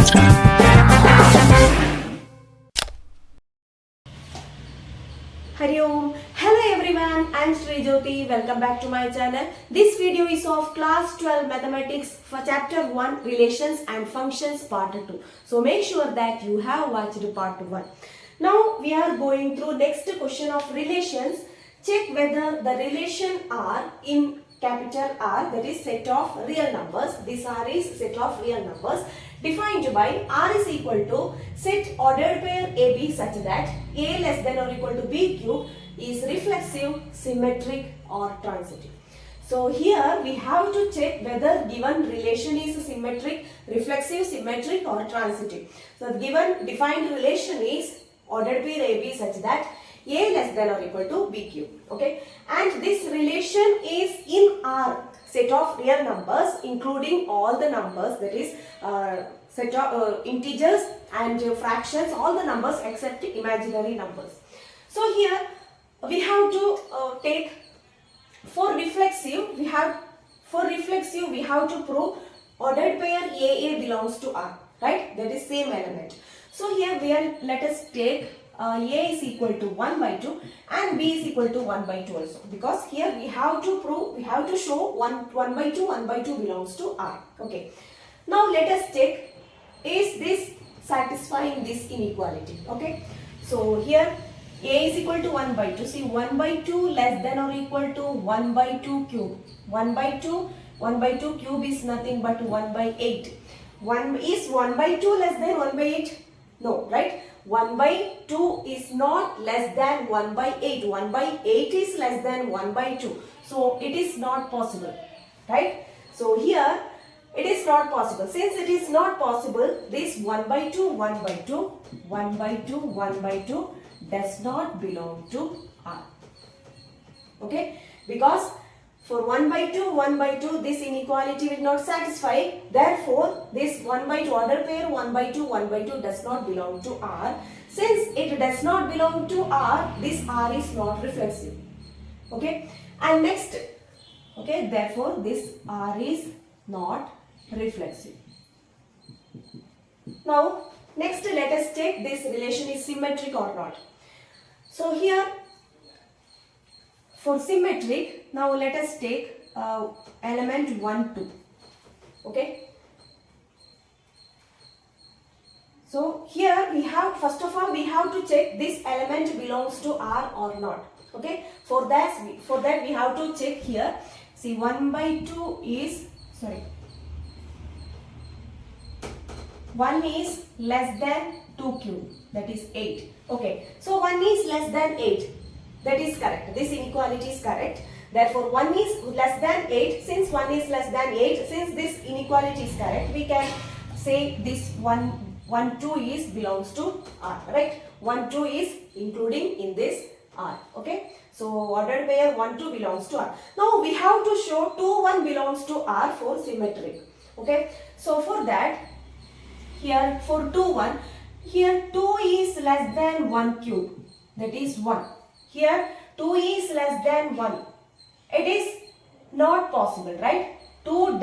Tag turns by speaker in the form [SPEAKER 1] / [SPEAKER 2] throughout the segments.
[SPEAKER 1] Hari Om. Hello everyone, I am Shrees. Welcome back to my channel. This video is of class 12 mathematics for chapter 1 relations and functions part 2. So make sure that you have watched part 1. Now we are going through next question of relations. Check whether the relation R in capital R, that is set of real numbers. This R is set of real numbers defined by R is equal to set ordered pair AB such that A less than or equal to B cube is reflexive, symmetric or transitive. So here we have to check whether given relation is symmetric, reflexive, symmetric or transitive. So the given defined relation is ordered pair AB such that A less than or equal to B cube. Okay, and this relation is in R set of real numbers including all the numbers, that is set of integers and fractions, all the numbers except imaginary numbers. So here we have to take for reflexive we have to prove ordered pair AA belongs to R, right? That is same element. So here let us take A is equal to 1 by 2 and B is equal to 1 by 2 also, because here we have to show 1 by 2 belongs to R. Okay. Now let us check, is this satisfying this inequality? Okay. So here A is equal to 1 by 2. See, 1 by 2 less than or equal to 1 by 2 cube. 1 by 2 cube is nothing but 1 by 8. Is 1 by 2 less than 1 by 8? No, right? 1 by 2 is not less than 1 by 8. 1 by 8 is less than 1 by 2. So it is not possible, right? So here it is not possible. Since it is not possible, this 1 by 2 does not belong to R. Okay? Because for 1 by 2, this inequality will not satisfy. Therefore, this 1 by 2 order pair 1 by 2 does not belong to R. Since it does not belong to R, this R is not reflexive. Okay? And next, okay, therefore this R is not reflexive. Now, next let us check this relation is symmetric or not. So here, for symmetric, now let us take element 1, 2. Okay. So here we have, first of all, we have to check this element belongs to R or not. Okay. For that we have to check here. See, 1 by 2 is, 1 is less than 2 cube, that is 8. Okay. So 1 is less than 8. That is correct. This inequality is correct. Therefore, 1 is less than 8. Since 1 is less than 8, since this inequality is correct, we can say this 1, 2 is belongs to R, right? 1, 2 is including in this R. Okay. So, ordered pair 1, 2 belongs to R. Now, we have to show 2, 1 belongs to R for symmetric. Okay. So, for that, here for 2, 1, here 2 is less than 1 cube. That is 1. Here 2 is less than 1. It is not possible, right? 2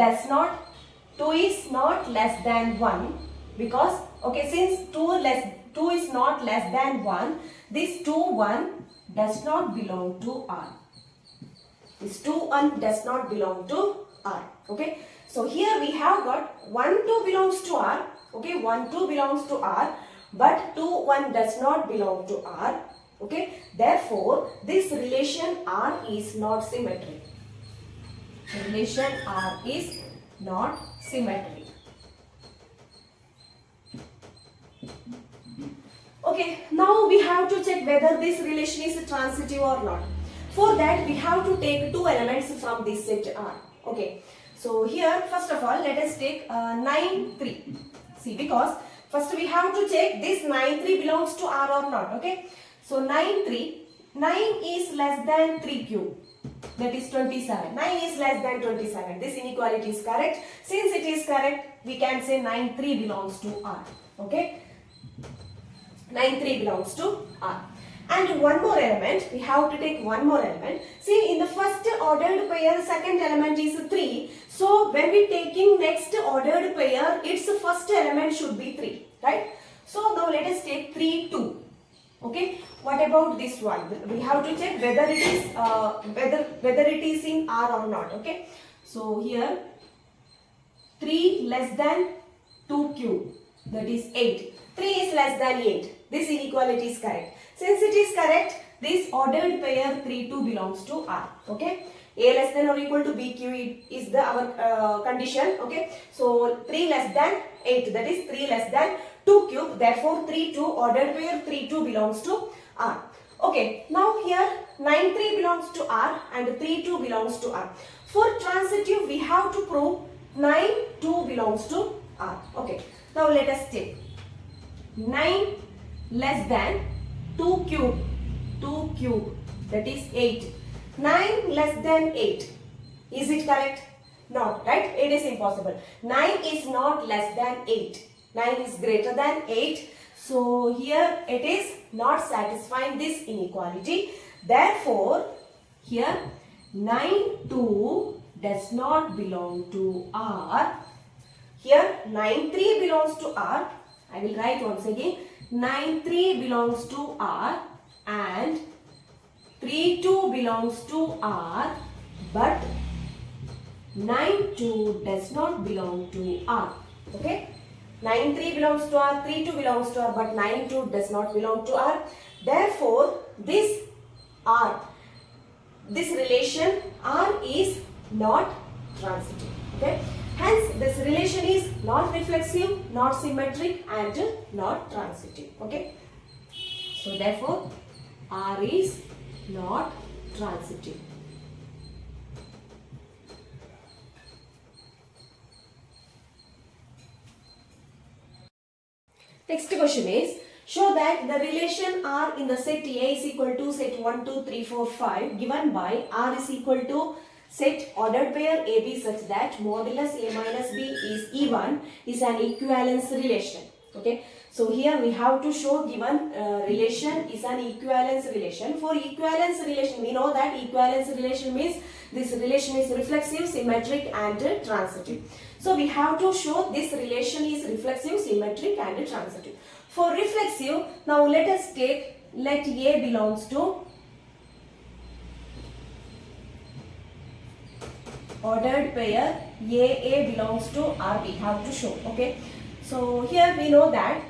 [SPEAKER 1] is not less than 1 because, okay, since 2 is not less than 1, this 2, 1 does not belong to R. This 2, 1 does not belong to R. Okay. So here we have got 1, 2 belongs to R. Okay. 1, 2 belongs to R, but 2, 1 does not belong to R. Okay. Therefore, this relation R is not symmetric. The relation R is not symmetric. Okay. Now we have to check whether this relation is transitive or not. For that, we have to take 2 elements from this set R. Okay. So here, first of all, let us take 9, 3. See, because first we have to check this 9, 3 belongs to R or not. Okay. So 9, 3. 9 is less than 3 cube. That is 27. 9 is less than 27. This inequality is correct. Since it is correct, we can say 9, 3 belongs to R. Okay. 9, 3 belongs to R. And one more element, we have to take one more element. See, in the first ordered pair, second element is 3. So when we taking next ordered pair, its first element should be 3, right? So now let us take 3, 2. Okay, what about this one? We have to check whether it is whether it is in R or not. Okay, so here 3 less than 2 cube, that is 8. 3 is less than 8. This inequality is correct. Since it is correct, this ordered pair 3, 2 belongs to R. Okay, A less than or equal to B Q is the our condition. Okay, so 3 less than 8, that is 3 less than 2 cube. Therefore 3, 2 ordered pair 3, 2 belongs to R. Okay, now here 9, 3 belongs to R and 3, 2 belongs to R. For transitive, we have to prove 9, 2 belongs to R. Okay, now let us take 9 less than 2 cube, that is 8. 9 less than 8. Is it correct? Not, right? It is impossible. 9 is not less than 8. 9 is greater than 8. So here it is not satisfying this inequality. Therefore, here 9, 2 does not belong to R. Here 9, 3 belongs to R. I will write once again. 9, 3 belongs to R and 3, 2 belongs to R, but 9, 2 does not belong to R. Okay? 9, 3 belongs to R, 3, 2 belongs to R, but 9, 2 does not belong to R. Therefore, this R, this relation R is not transitive. Okay? Hence, this relation is not reflexive, not symmetric and not transitive. Okay? So, therefore, R is not transitive. Next question is, show that the relation R in the set A is equal to set 1, 2, 3, 4, 5 given by R is equal to set ordered pair AB such that modulus A minus B is even is an equivalence relation. Okay. So here we have to show given relation is an equivalence relation. For equivalence relation, we know that equivalence relation means this relation is reflexive, symmetric and transitive. So we have to show this relation is reflexive, symmetric and transitive. For reflexive, now let us take, let A belongs to ordered pair, A belongs to R, we have to show. Okay. So here we know that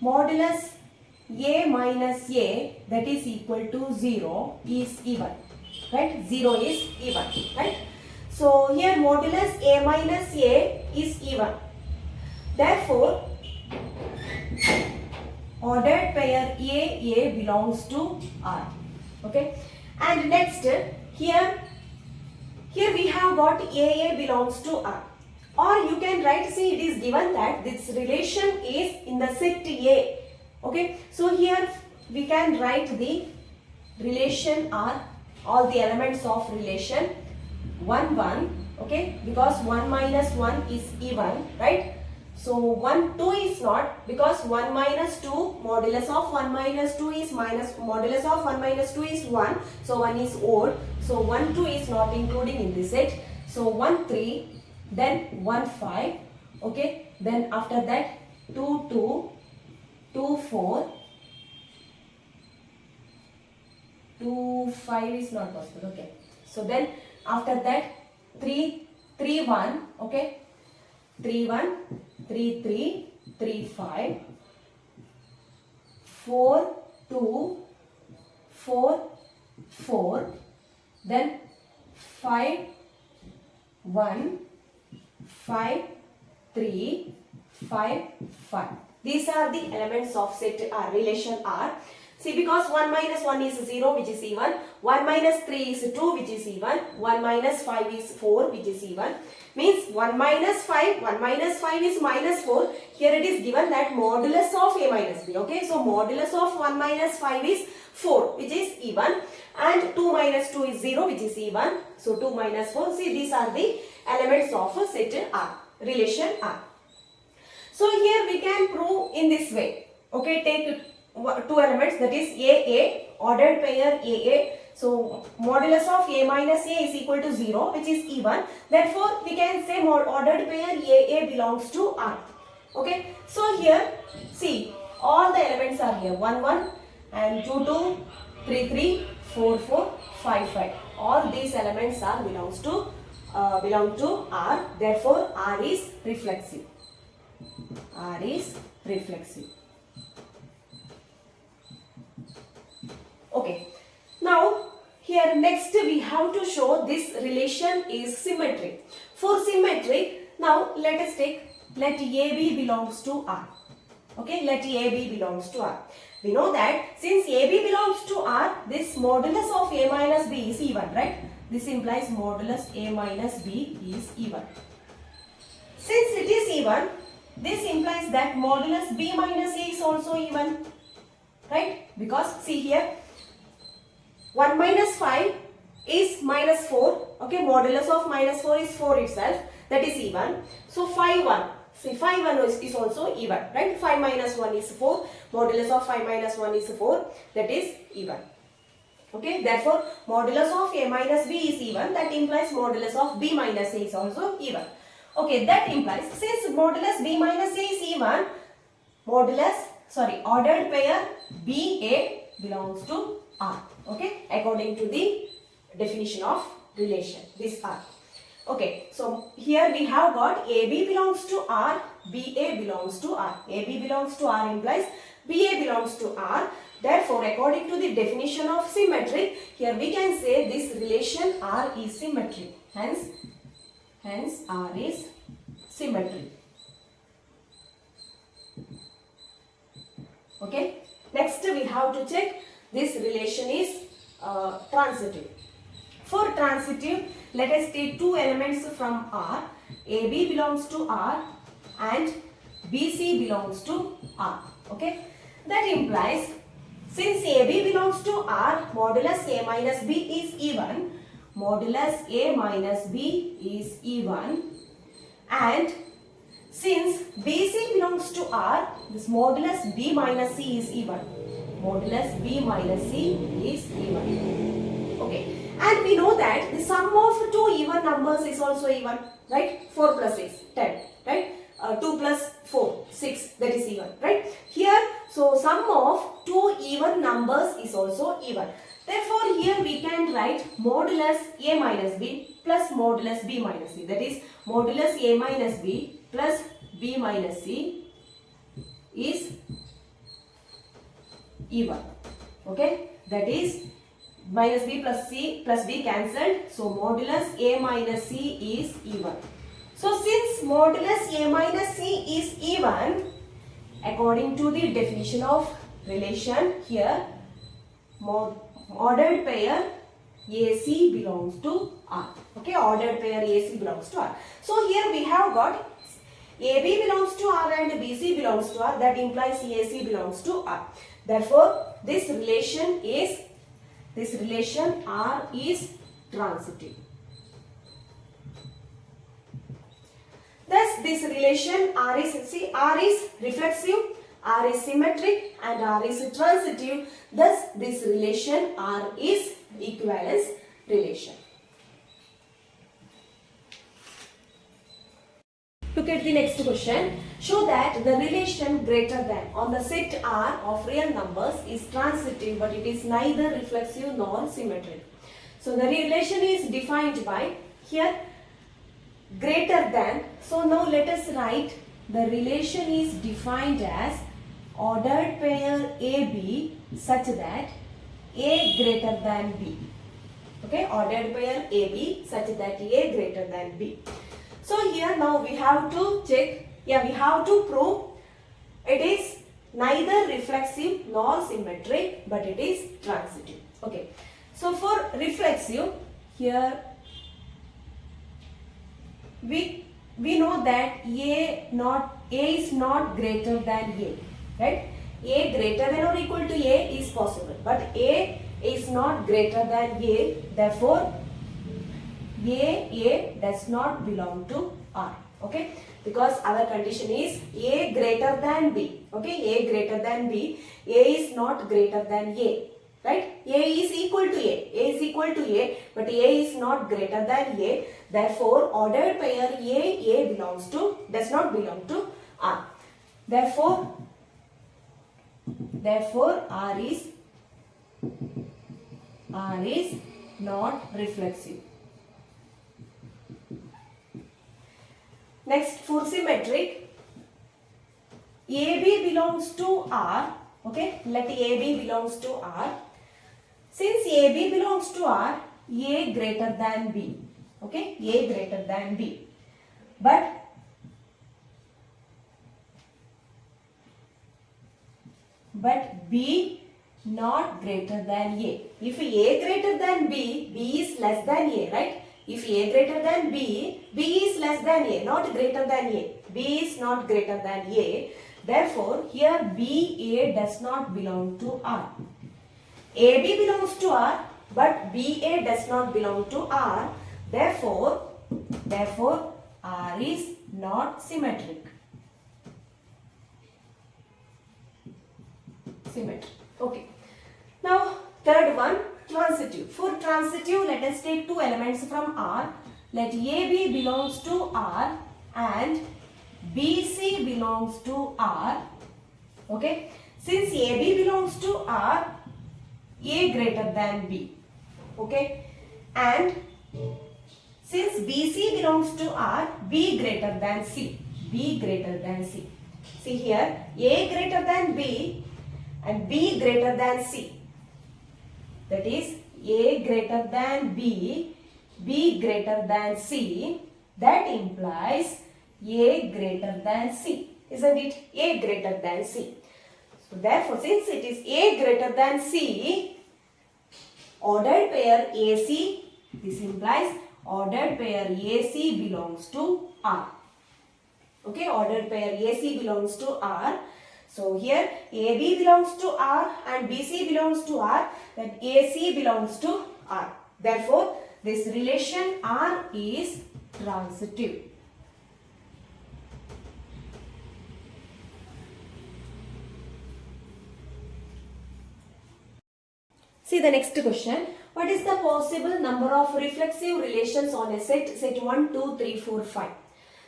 [SPEAKER 1] modulus A minus A, that is equal to 0, is even, right? 0 is even, right? So here modulus A minus A is even. Therefore, ordered pair A belongs to R. Okay. And next, here we have got A belongs to R. Or you can write, see, it is given that this relation is in the set A. Okay. So here we can write the relation R, all the elements of relation 1, 1. Okay. Because 1 minus 1 is even, right? So 1, 2 is not, because 1 minus 2, modulus of 1 minus 2 is minus, modulus of 1 minus 2 is 1. So 1 is odd. So 1, 2 is not including in this set. So 1, 3. Then 1, 5, okay, then after that 2, 2, 2, 4, 2, 5 is not possible, okay. So then after that 3, 3, 1, okay, 3, 1, 3, 3, 3, 5, 4, 2, 4, 4, then 5, 1, 5, 3, 5, 5. These are the elements of set R, relation R. See, because 1 minus 1 is 0, which is even. 1 minus 3 is 2, which is even. 1 minus 5 is 4, which is even. Means 1 minus 5 is minus 4. Here it is given that modulus of A minus B. Okay, so modulus of 1 minus 5 is 4, which is even. And 2 minus 2 is 0, which is even. So 2 minus 4. See, these are the elements of a set R, relation R. So here we can prove in this way. Okay, take two elements, that is AA, ordered pair AA So modulus of A minus A is equal to 0, which is even. Therefore, we can say ordered pair AA belongs to R. Okay. So here, see, all the elements are here. 1, 1 and 2, 2, 3, 3, 4, 4, 5, 5. All these elements are belong to R. Therefore, R is reflexive. R is reflexive. Okay. Now, here next we have to show this relation is symmetric. For symmetric, now let us take, let AB belongs to R. Okay, let AB belongs to R. We know that since AB belongs to R, this modulus of A minus B is even, right? This implies modulus A minus B is even. Since it is even, this implies that modulus B minus A is also even, right? Because see here, 1 minus 5 is minus 4. Okay, modulus of minus 4 is 4 itself. That is even. So 5, 1. See, 5, 1 is also even, right? 5 minus 1 is 4. Modulus of 5 minus 1 is 4. That is even. Okay, therefore, modulus of A minus B is even. That implies modulus of B minus A is also even. Okay, that implies, since modulus B minus A is even, ordered pair BA belongs to R. Okay, according to the definition of relation, this R. Okay, so here we have got AB belongs to R, BA belongs to R. AB belongs to R implies BA belongs to R. Therefore, according to the definition of symmetric, here we can say this relation R is symmetric. Hence R is symmetric. Okay, next we have to check this relation is transitive. For transitive, let us take two elements from R. AB belongs to R and BC belongs to R. Okay, that implies since AB belongs to R, modulus A minus B is even. Modulus A minus B is even. And since BC belongs to R, this modulus B minus C is even. Modulus B minus C is even. Okay. And we know that the sum of two even numbers is also even. Right? 4 plus 6, 10. Right? 2 plus 4, 6. That is even. Right? Here, so sum of two even numbers is also even. Therefore, here we can write modulus A minus B plus modulus B minus C. That is, modulus A minus B plus B minus C is even. Okay, that is minus B plus C plus B cancelled. So modulus A minus C is even. So since modulus A minus C is even, according to the definition of relation here, ordered pair AC belongs to R. Okay, ordered pair AC belongs to R. So here we have got AB belongs to R and BC belongs to R. That implies AC belongs to R. Therefore, this relation R is transitive. Thus, this relation R is reflexive, R is symmetric and R is transitive. Thus, this relation R is equivalence relation. Look at the next question. Show that the relation greater than on the set R of real numbers is transitive, but it is neither reflexive nor symmetric. So the relation is defined by here greater than. So now let us write the relation is defined as ordered pair AB such that A greater than B. Okay, ordered pair AB such that A greater than B. So here now we have to check, we have to prove it is neither reflexive nor symmetric, but it is transitive. Okay. So for reflexive, here we know that A is not greater than A, right? A greater than or equal to A is possible, but A is not greater than A. Therefore, A does not belong to R. Okay, because our condition is A greater than B. Okay, A greater than B. A is not greater than A. right? A is equal to A is equal to A, but A is not greater than A. Therefore, ordered pair A does not belong to R. Therefore R is not reflexive. Next, for symmetric, AB belongs to R. Okay, let AB belongs to R. Since AB belongs to R, A greater than B. Okay, A greater than B. But B not greater than A. If A greater than B, B is less than A, right? If A greater than B, B is less than A, not greater than A. B is not greater than A. Therefore, here BA does not belong to R. AB belongs to R, but BA does not belong to R. Therefore, R is not symmetric. Okay. Now, third one, transitive. For transitive, let us take two elements from R. Let AB belongs to R and BC belongs to R. Okay. Since AB belongs to R, A greater than B. Okay. And since BC belongs to R, B greater than C. B greater than C. See here, A greater than B and B greater than C. That is A greater than B, B greater than C. That implies A greater than C. Isn't it? A greater than C. So therefore, since it is A greater than C, ordered pair AC, this implies ordered pair AC belongs to R. Okay, ordered pair AC belongs to R. So here AB belongs to R and BC belongs to R, then AC belongs to R. Therefore, this relation R is transitive. See the next question. What is the possible number of reflexive relations on a set 1, 2, 3, 4, 5?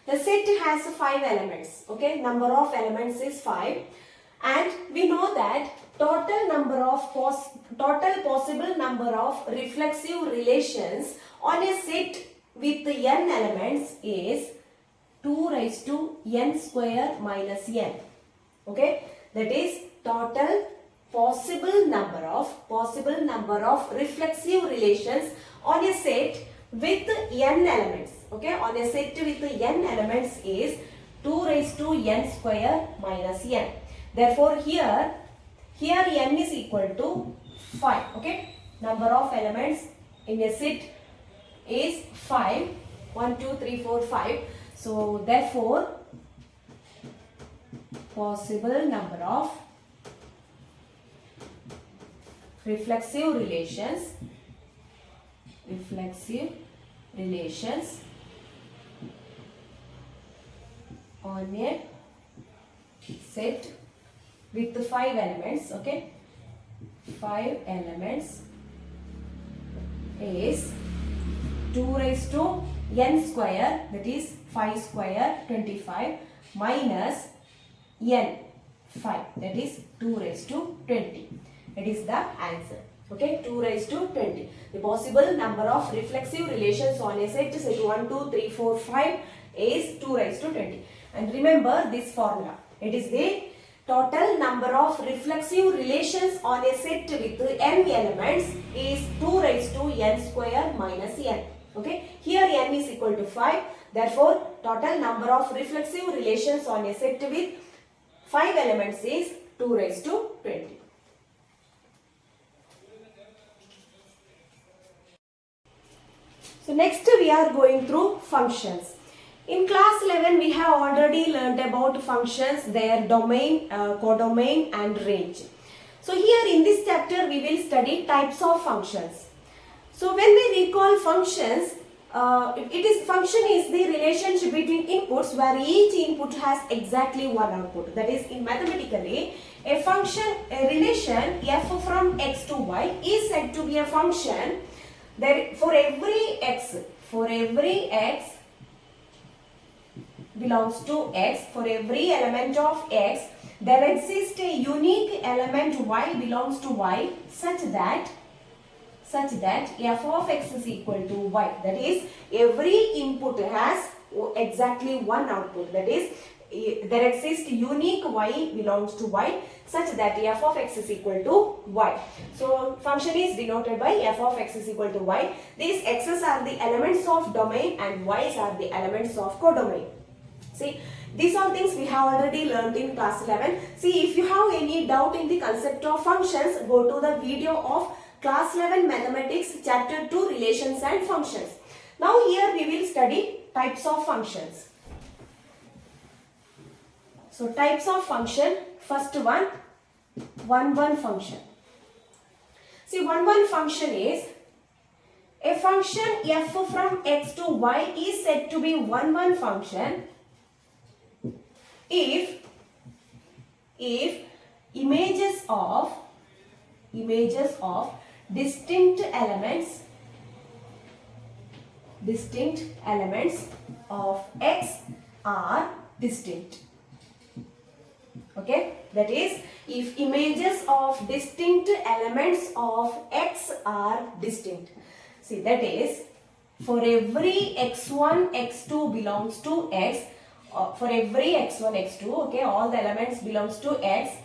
[SPEAKER 1] The set has 5 elements. Okay, number of elements is 5, and we know that total possible number of reflexive relations on a set with n elements is 2 raised to n square minus n. Okay, that is total possible number of reflexive relations on a set with n elements. Okay, on a set with n elements is 2 raised to n square minus n. Therefore, here n is equal to 5. Okay, number of elements in a set is 5. 1, 2, 3, 4, 5. So, therefore, possible number of reflexive relations on a set with the 5 elements. Okay, 5 elements is 2 raised to n square, that is 5 square 25 minus n 5, that is 2 raised to 20. That is the answer. Okay, 2 raised to 20. The possible number of reflexive relations on a set 1, 2, 3, 4, 5 is 2 raised to 20. And remember this formula. It is the total number of reflexive relations on a set with n elements is 2 raised to n square minus n. Okay, here n is equal to 5. Therefore, total number of reflexive relations on a set with 5 elements is 2 raised to 20. So next we are going through functions. In class 11 we have already learned about functions, their domain, codomain and range. So here in this chapter we will study types of functions. So when we recall functions, function is the relationship between inputs where each input has exactly one output. That is, in mathematically, A relation f from x to y is said to be a function that for every x belongs to x, for every element of x, there exists a unique element y belongs to y such that f of x is equal to y. That is, every input has exactly one output. That is, there exists unique y belongs to y such that f of x is equal to y. So function is denoted by f of x is equal to y. These x's are the elements of domain and y's are the elements of codomain. See, these are things we have already learned in class 11. See, if you have any doubt in the concept of functions, go to the video of class 11 mathematics chapter 2 relations and functions. Now here we will study types of functions. So types of function, first one, 1-1 function. See, 1-1 function is a function f from x to y is said to be 1-1 function if images of distinct elements of x are distinct. Okay, that is, if images of distinct elements of x are distinct. See, that is, for every x1 x2 belongs to x, for every x1 x2, okay, all the elements belongs to x,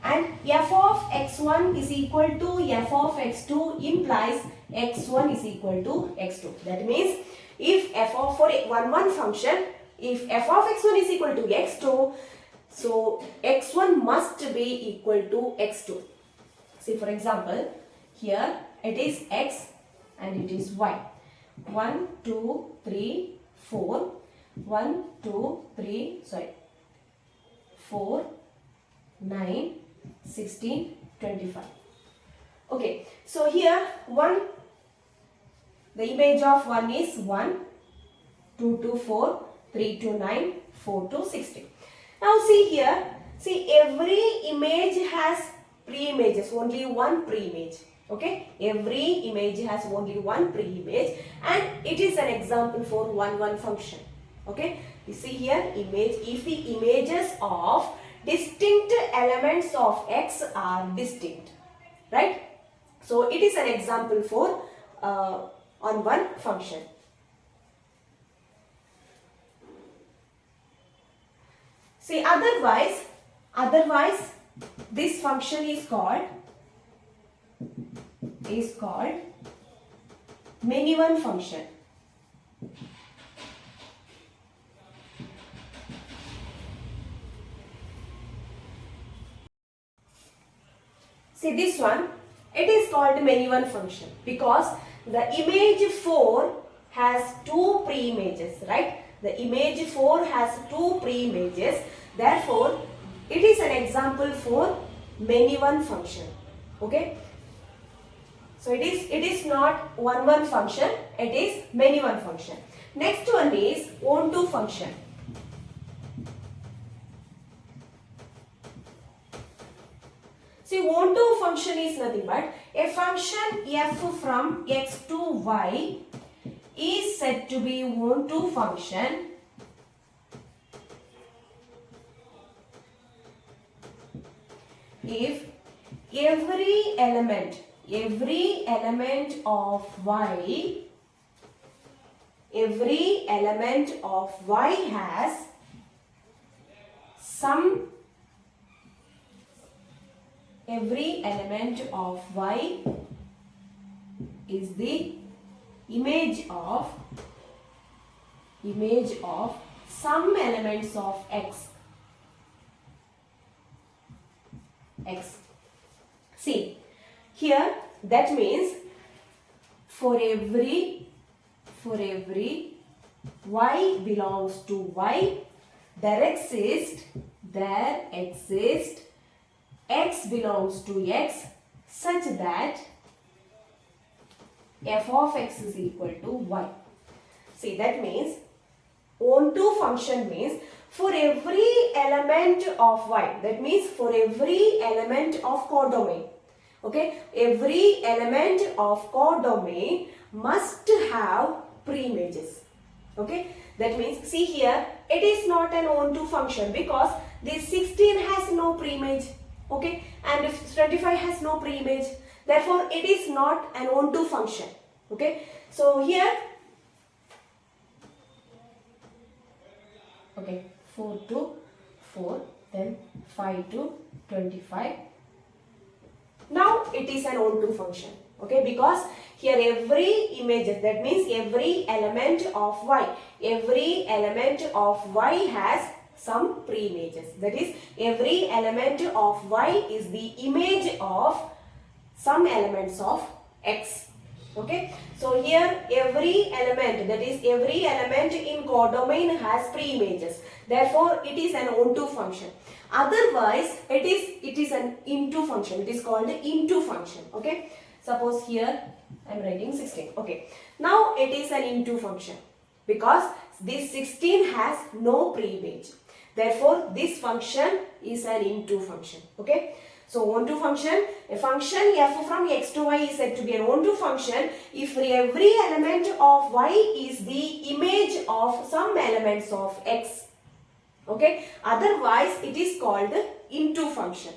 [SPEAKER 1] and f of x1 is equal to f of x2 implies x1 is equal to x2. That means, if f of, for a 1-1 function, if f of x1 is equal to x2, so x1 must be equal to x2. See, for example, here it is x and it is y. 1, 2, 3, 4. 1, 2, 3, 4, 9, 16, 25. Okay, so here 1, the image of 1 is 1, 2 to 4, 3 to 9, 4 to 16. Now see here, see, every image has pre-images, only one pre-image. Okay, every image has only one pre-image, and it is an example for 1-1 function. Okay, you see here, image, if the images of distinct elements of x are distinct, right? So it is an example for 1-1 function. See, otherwise this function is called many-one function. See, this one, it is called many-one function because the image 4 has two pre-images, right? The image 4 has two pre-images. Therefore, it is an example for many-one function. Okay? So it is not 1-1 function, it is many-one function. Next one is on-to function. See, on-to function is nothing but a function f from x to y is said to be on-to function if every element of y has some, every element of y is the image of some elements of x. See, here that means for every y belongs to y, there exists x belongs to x such that f of x is equal to y. See, that means on-to function means for every element of Y, that means for every element of codomain, okay, every element of codomain must have preimages. Okay, that means see here it is not an onto function because this 16 has no preimage, okay, and if 25 has no preimage, therefore it is not an onto function. Okay, so here, okay, 4 to 4, then 5 to 25. Now it is an onto function, okay, because here every image, that means every element of Y, every element of Y has some preimages. That is, every element of Y is the image of some elements of X. Okay, so here every element, that is every element in codomain has preimages. Therefore, it is an onto function. Otherwise, it is an into function. It is called the into function. Okay, suppose here I am writing 16. Okay, now it is an into function because this 16 has no preimage. Therefore, this function is an into function. Okay. So, onto function, a function f from x to y is said to be an onto function if every element of y is the image of some elements of x. Okay, otherwise it is called the into function.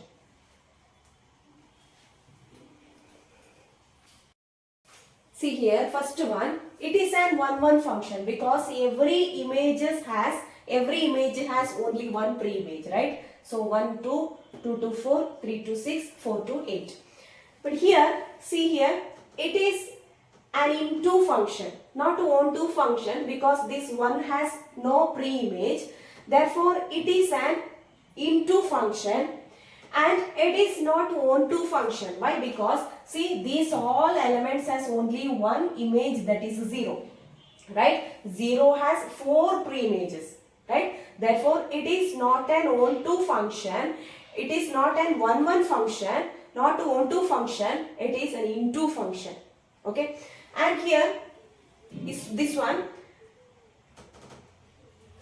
[SPEAKER 1] See here, first one, it is an 1-1 function because every image has only one preimage, right? So 1 to 2 to 4, 3 to 6, 4 to 8. But here, see here, it is an into function, not onto function because this one has no preimage. Therefore, it is an into function and it is not onto function. Why? Because see, these all elements has only one image, that is 0. Right? 0 has 4 preimages. Right? Therefore, it is not an onto function. It is not an 1-1 function, not onto function. It is an into function. Okay? And here is this one.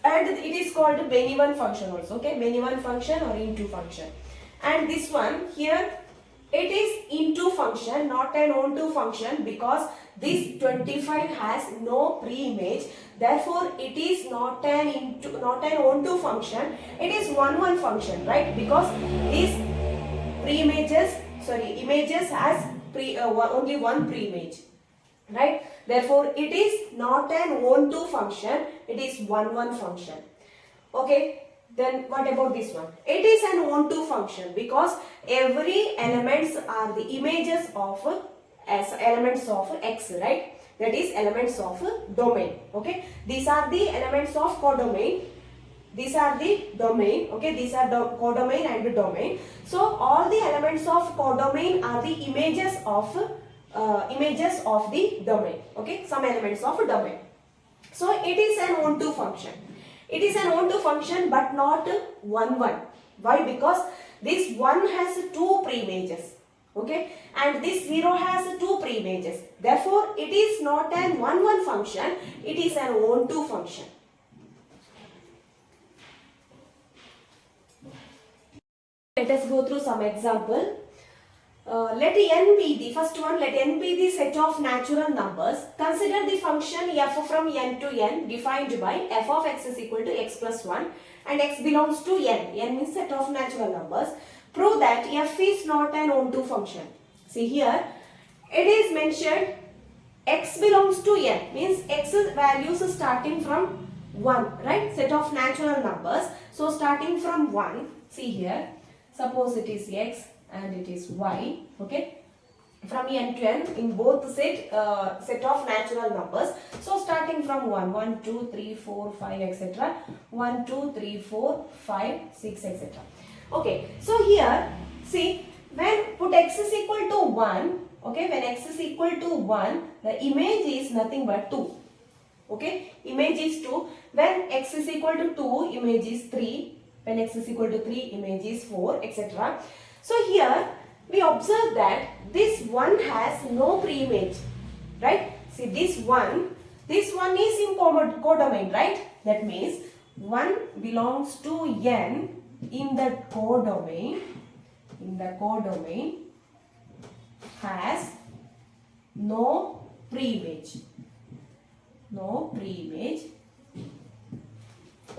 [SPEAKER 1] And it is called a many-one function also. Okay? Many-one function or into function. And this one here, it is into function, not an onto function because this 25 has no preimage. Therefore, it is not an onto function. It is 1-1 function, right? Because these images has only one preimage, right? Therefore, it is not an onto function. It is 1-1 function. Okay. Then what about this one? It is an onto function because every elements are the images of elements of X, right? That is elements of domain. Okay, these are the elements of codomain. These are the domain. Okay, these are the codomain and the domain. So all the elements of codomain are the images of the domain. Okay, some elements of domain. So it is an onto function. It is an onto function but not 1-1. Why? Because this 1 has 2 preimages. Okay, and this 0 has 2 preimages. Therefore, it is not an 1-1 function. It is an onto function. Let us go through some example. Let n be the first one. Let n be the set of natural numbers. Consider the function f from n to n defined by f of x is equal to x plus 1 and x belongs to n. N means set of natural numbers. Prove that f is not an onto function. See here, it is mentioned x belongs to n, means x values starting from 1, right? Set of natural numbers. So starting from 1, see here, suppose it is x and it is y, okay, from n to n in both set of natural numbers. So starting from 1, 2, 3, 4, 5, etc. 1, 2, 3, 4, 5, 6, etc. Okay, so here, see, when put x is equal to 1, okay, when x is equal to 1, the image is nothing but 2. Okay, image is 2. When x is equal to 2, image is 3. When x is equal to 3, image is 4, etc. So here we observe that this 1 has no preimage, right? See, this one is in codomain, right? That means 1 belongs to n in the codomain, has no preimage.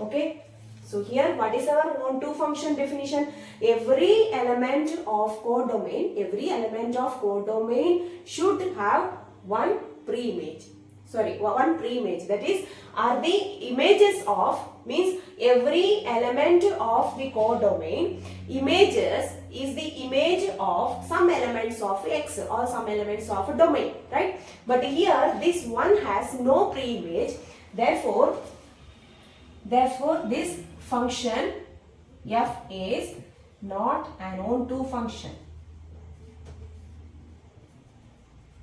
[SPEAKER 1] Okay. So here what is our on-to function definition? Every element of codomain should have one preimage. That is, are the images of, means every element of the codomain images is the image of some elements of X or some elements of a domain, right? But here this one has no preimage. Therefore this function f is not an on-to function.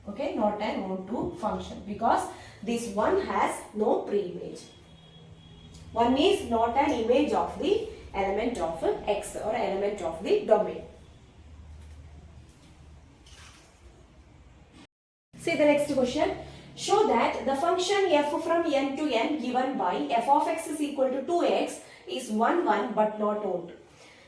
[SPEAKER 1] Okay, not an on-to function because this one has no preimage. One is not an image of the element of X or element of the domain. See the next question. Show that the function f from n to n given by f of x is equal to 2x is 1, 1 but not on-to.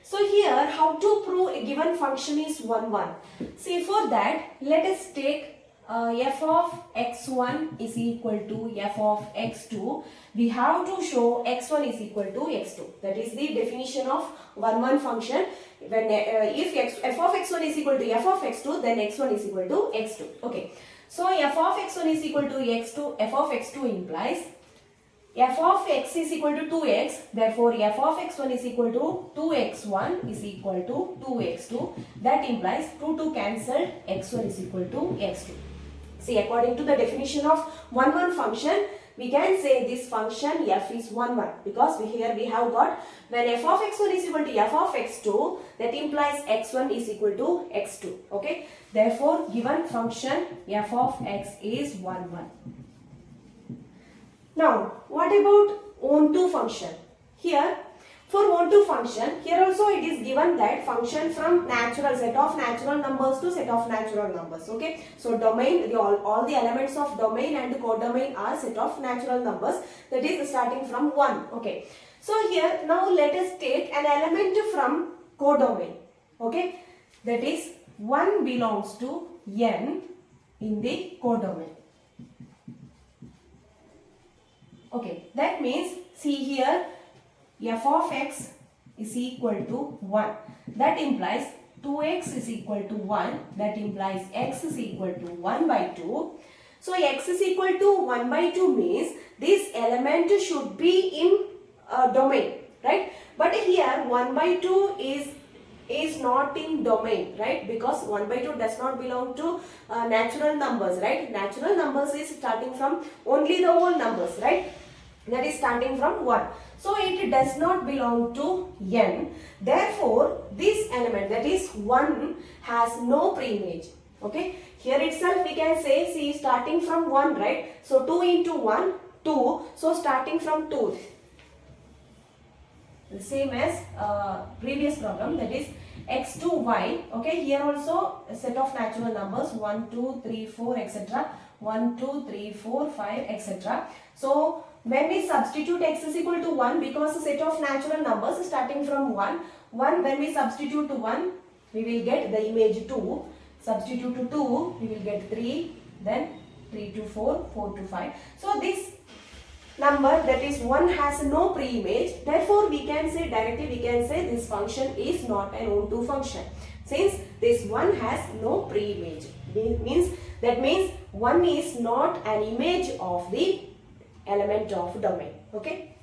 [SPEAKER 1] So here how to prove a given function is 1, 1. See, for that let us take f of x1 is equal to f of x2. We have to show x1 is equal to x2. That is the definition of 1, 1 function. When if f of x1 is equal to f of x2, then x1 is equal to x2. Okay. So f of x1 is equal to x2, f of x2 implies f of x is equal to 2x, therefore f of x1 is equal to 2x1 is equal to 2x2. That implies 2 cancelled, x1 is equal to x2. See, according to the definition of 1, 1 function, we can say this function f is 1, 1 because here we have got when f of x1 is equal to f of x2, that implies x1 is equal to x2. Okay. Therefore, given function f of x is 1, 1. Now, what about on-to function? Here, for on-to function, here also it is given that function from set of natural numbers to set of natural numbers. Okay. So, domain, all the elements of domain and codomain are set of natural numbers, that is starting from 1. Okay. So, here now let us take an element from codomain. Okay. That is 1 belongs to n in the codomain. Okay, that means see here f of x is equal to 1. That implies 2x is equal to 1. That implies x is equal to 1 by 2. So x is equal to 1 by 2 means this element should be in domain, right? But here 1 by 2 is not in domain, right? Because 1 by 2 does not belong to natural numbers, right? Natural numbers is starting from only the whole numbers, right? That is starting from 1. So it does not belong to n. Therefore, this element, that is 1, has no preimage. Okay. Here itself we can say, see, starting from 1, right? So 2 into 1, 2. So starting from 2. The same as previous problem, that is x to y. Okay. Here also a set of natural numbers 1, 2, 3, 4, etc. 1, 2, 3, 4, 5, etc. So when we substitute x is equal to 1, because a set of natural numbers starting from 1, when we substitute to 1, we will get the image 2. Substitute to 2, we will get 3, then 3 to 4, 4 to 5. So this number, that is 1, has no preimage. Therefore, we can say directly, this function is not an on-to function. Since this 1 has no preimage, that means 1 is not an image of the element of domain. Okay.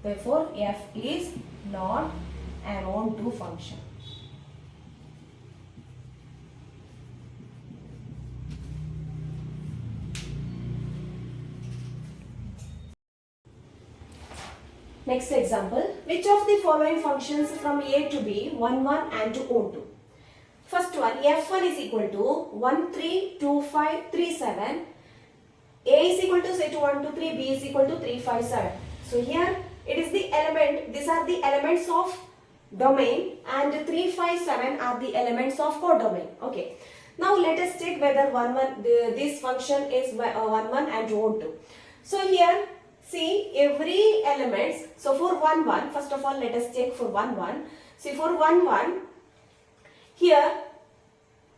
[SPEAKER 1] Therefore, f is not an on-to function. Next example, which of the following functions from a to b, 1, 1 and to on-to? First one, f1 is equal to 1, 3, 2, 5, 3, 7. A is equal to say 1, 2, 3, B is equal to 3, 5, 7. So here it is the element, these are the elements of domain and 3, 5, 7 are the elements of codomain. Okay. Now let us check whether this function is 1, 1 and on-to. So here see every elements. So for 1 1, first of all let us check for 1 1. See for 1 1, here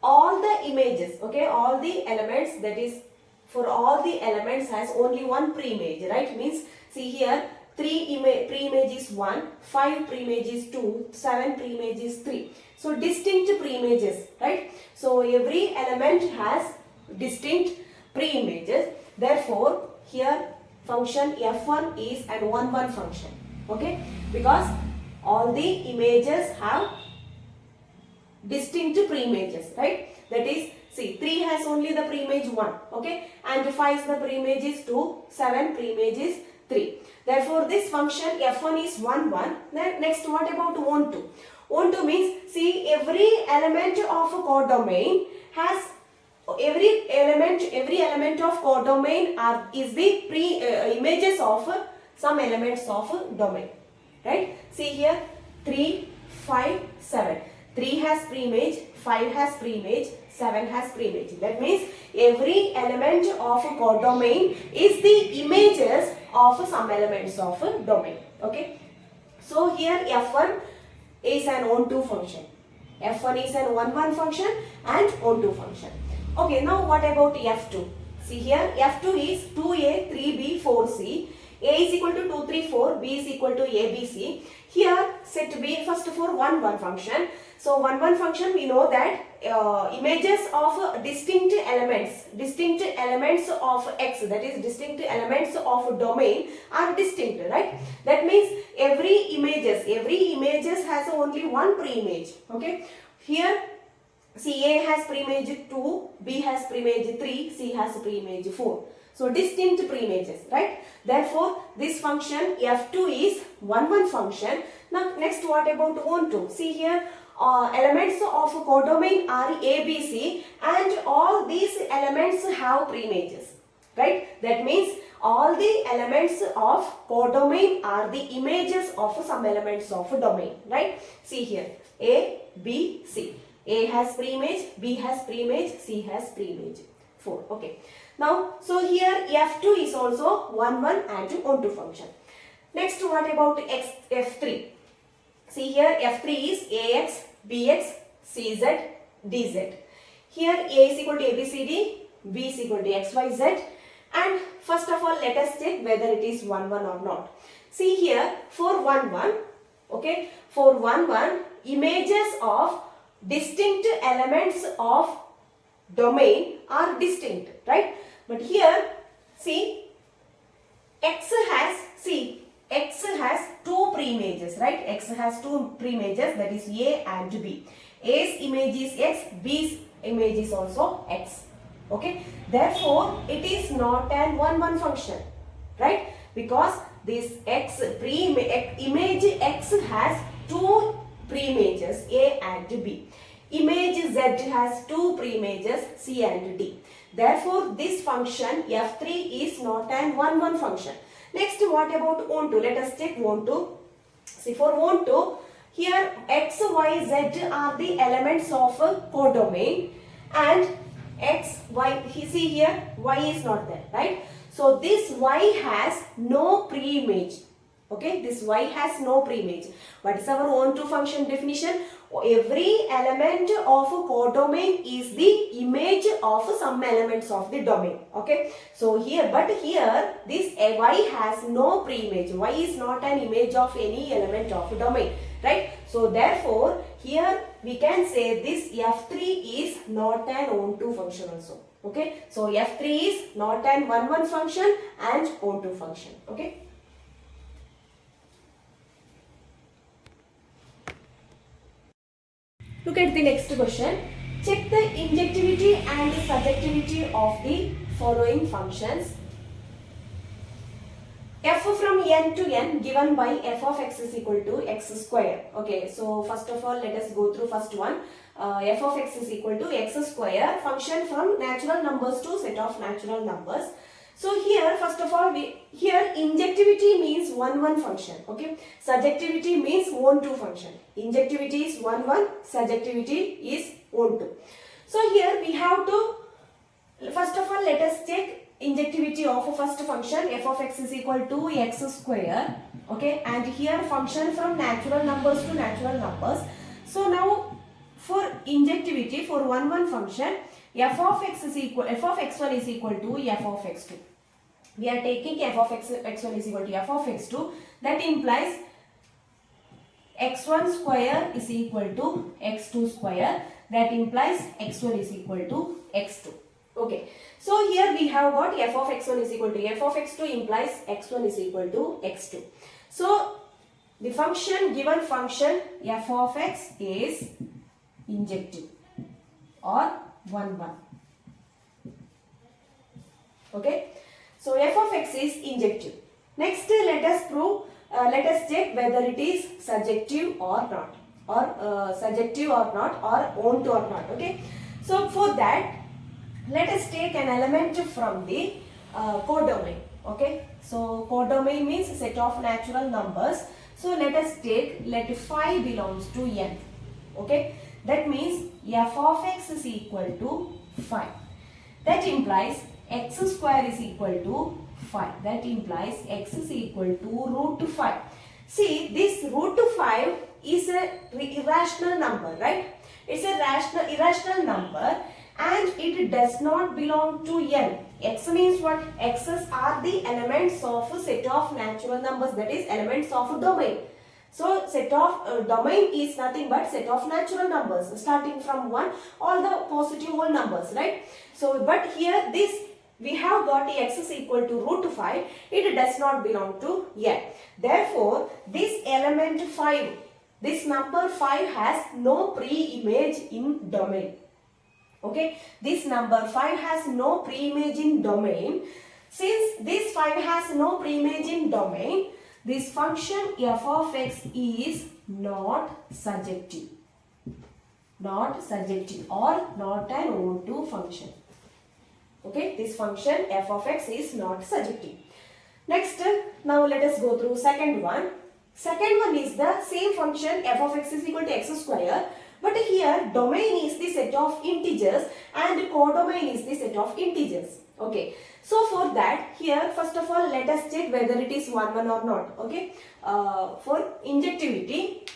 [SPEAKER 1] all the images, okay, all the elements, that is for all the elements has only one pre-image, right? Means see here 3 pre-image is 1, 5 pre-image is 2, 7 pre-image is 3. So distinct pre-images, right? So every element has distinct pre-images. Therefore here function f1 is an 1 1 function, okay, because all the images have distinct pre-images, right? That is, see 3 has only the pre-image 1, okay, and 5 the pre-image is 2, 7 pre-image is 3. Therefore this function f1 is 1 1. Then next, what about onto? Onto means, see every element of a codomain has every element of codomain is the images of some elements of domain, right? See here 3, 5, 7. 3 has pre-image, 5 has pre-image, 7 has pre-image. That means every element of a codomain is the images of some elements of a domain, okay. So here f1 is an onto function. f1 is an 1 1 function and onto function. Okay, now what about f2? See here f2 is 2a, 3b, 4c. A is equal to 2, 3, 4, b is equal to a, b, c. Here set b first for 1 1 function. So 1 1 function, we know that images of distinct elements of x, that is distinct elements of domain are distinct, right? That means every images has only one pre-image, okay. Here see A has pre-image 2, B has pre-image 3, C has pre-image 4. So distinct pre-images, right? Therefore this function f2 is 1 1 function. Now next, what about onto? See here elements of codomain are A, B, C, and all these elements have pre-images, right? That means all the elements of codomain are the images of some elements of a domain, right? See here A, B, C. A has pre-image, B has pre-image, C has pre-image 4. Okay. Now, so here f2 is also 1 1 and onto function. Next, what about f3? See here f3 is ax, bx, cz, dz. Here a is equal to abcd, b is equal to xyz, and first of all let us check whether it is 1 1 or not. See here for 1 1, okay, for 1 1 images of distinct elements of domain are distinct, right? But here see x has two pre-images, right? X has two pre-images, that is A and B. A's image is x, B's image is also x, okay. Therefore it is not an 1 1 function, right? Because this image x has two pre-images A and B. Image Z has two pre-images C and D. Therefore this function f3 is not an 1 1 function. Next, what about onto? Let us check onto. See for onto, here x, y, z are the elements of a codomain, and x, y, see here y is not there, right? So this y has no pre-image. Okay, this y has no pre-image. What is our onto function definition? Every element of a codomain is the image of some elements of the domain. Okay, so here, but here this y has no pre-image. Y is not an image of any element of a domain, right? So therefore here we can say this f3 is not an onto function also. Okay, so f3 is not an 1 1 function and onto function. Okay. Look at the next question. Check the injectivity and surjectivity of the following functions. F from n to n given by f of x is equal to x square. Okay, so first of all let us go through first one. F of x is equal to x square, function from natural numbers to set of natural numbers. So here first of all here injectivity means 1 1 function, okay. Surjectivity means onto function. Injectivity is 1 1, surjectivity is onto. So here we have to, first of all let us check injectivity of first function f of x is equal to x square. Okay, and here function from natural numbers to natural numbers. So now for injectivity for one function, f of x is equal, f of x1 is equal to f of x2. We are taking f of x1 is equal to f of x2. That implies x1 square is equal to x2 square. That implies x1 is equal to x2. Okay. So here we have got f of x1 is equal to f of x2 implies x1 is equal to x2. So the function, given function f of x is injective or 1 1. Okay. So f of x is injective. Next let us prove, let us check whether it is surjective or not, or surjective or not, or owned or not. Okay. So for that, let us take an element from the codomain. Okay. So codomain means set of natural numbers. So let us take, let phi belongs to n. Okay. That means f of x is equal to phi. That implies x square is equal to phi. That implies x is equal to root 5. See, this root 5 is a irrational number, right? It's a irrational number and it does not belong to n. X means what? X's are the elements of a set of natural numbers, that is elements of a domain. So set of domain is nothing but set of natural numbers starting from 1, all the positive whole numbers, right? So but here this we have got x is equal to root 5, it does not belong to n. Therefore this element 5, this number 5 has no pre-image in domain. Okay, this number 5 has no pre-image in domain. Since this 5 has no pre-image in domain, this function f of x is not surjective. Not surjective or not an onto function. Okay, this function f of x is not surjective. Next, now let us go through second one. Second one is the same function f of x is equal to x square. But here domain is the set of integers and codomain is the set of integers. Okay. So for that, here first of all let us check whether it is 1 1 or not. Okay. For injectivity,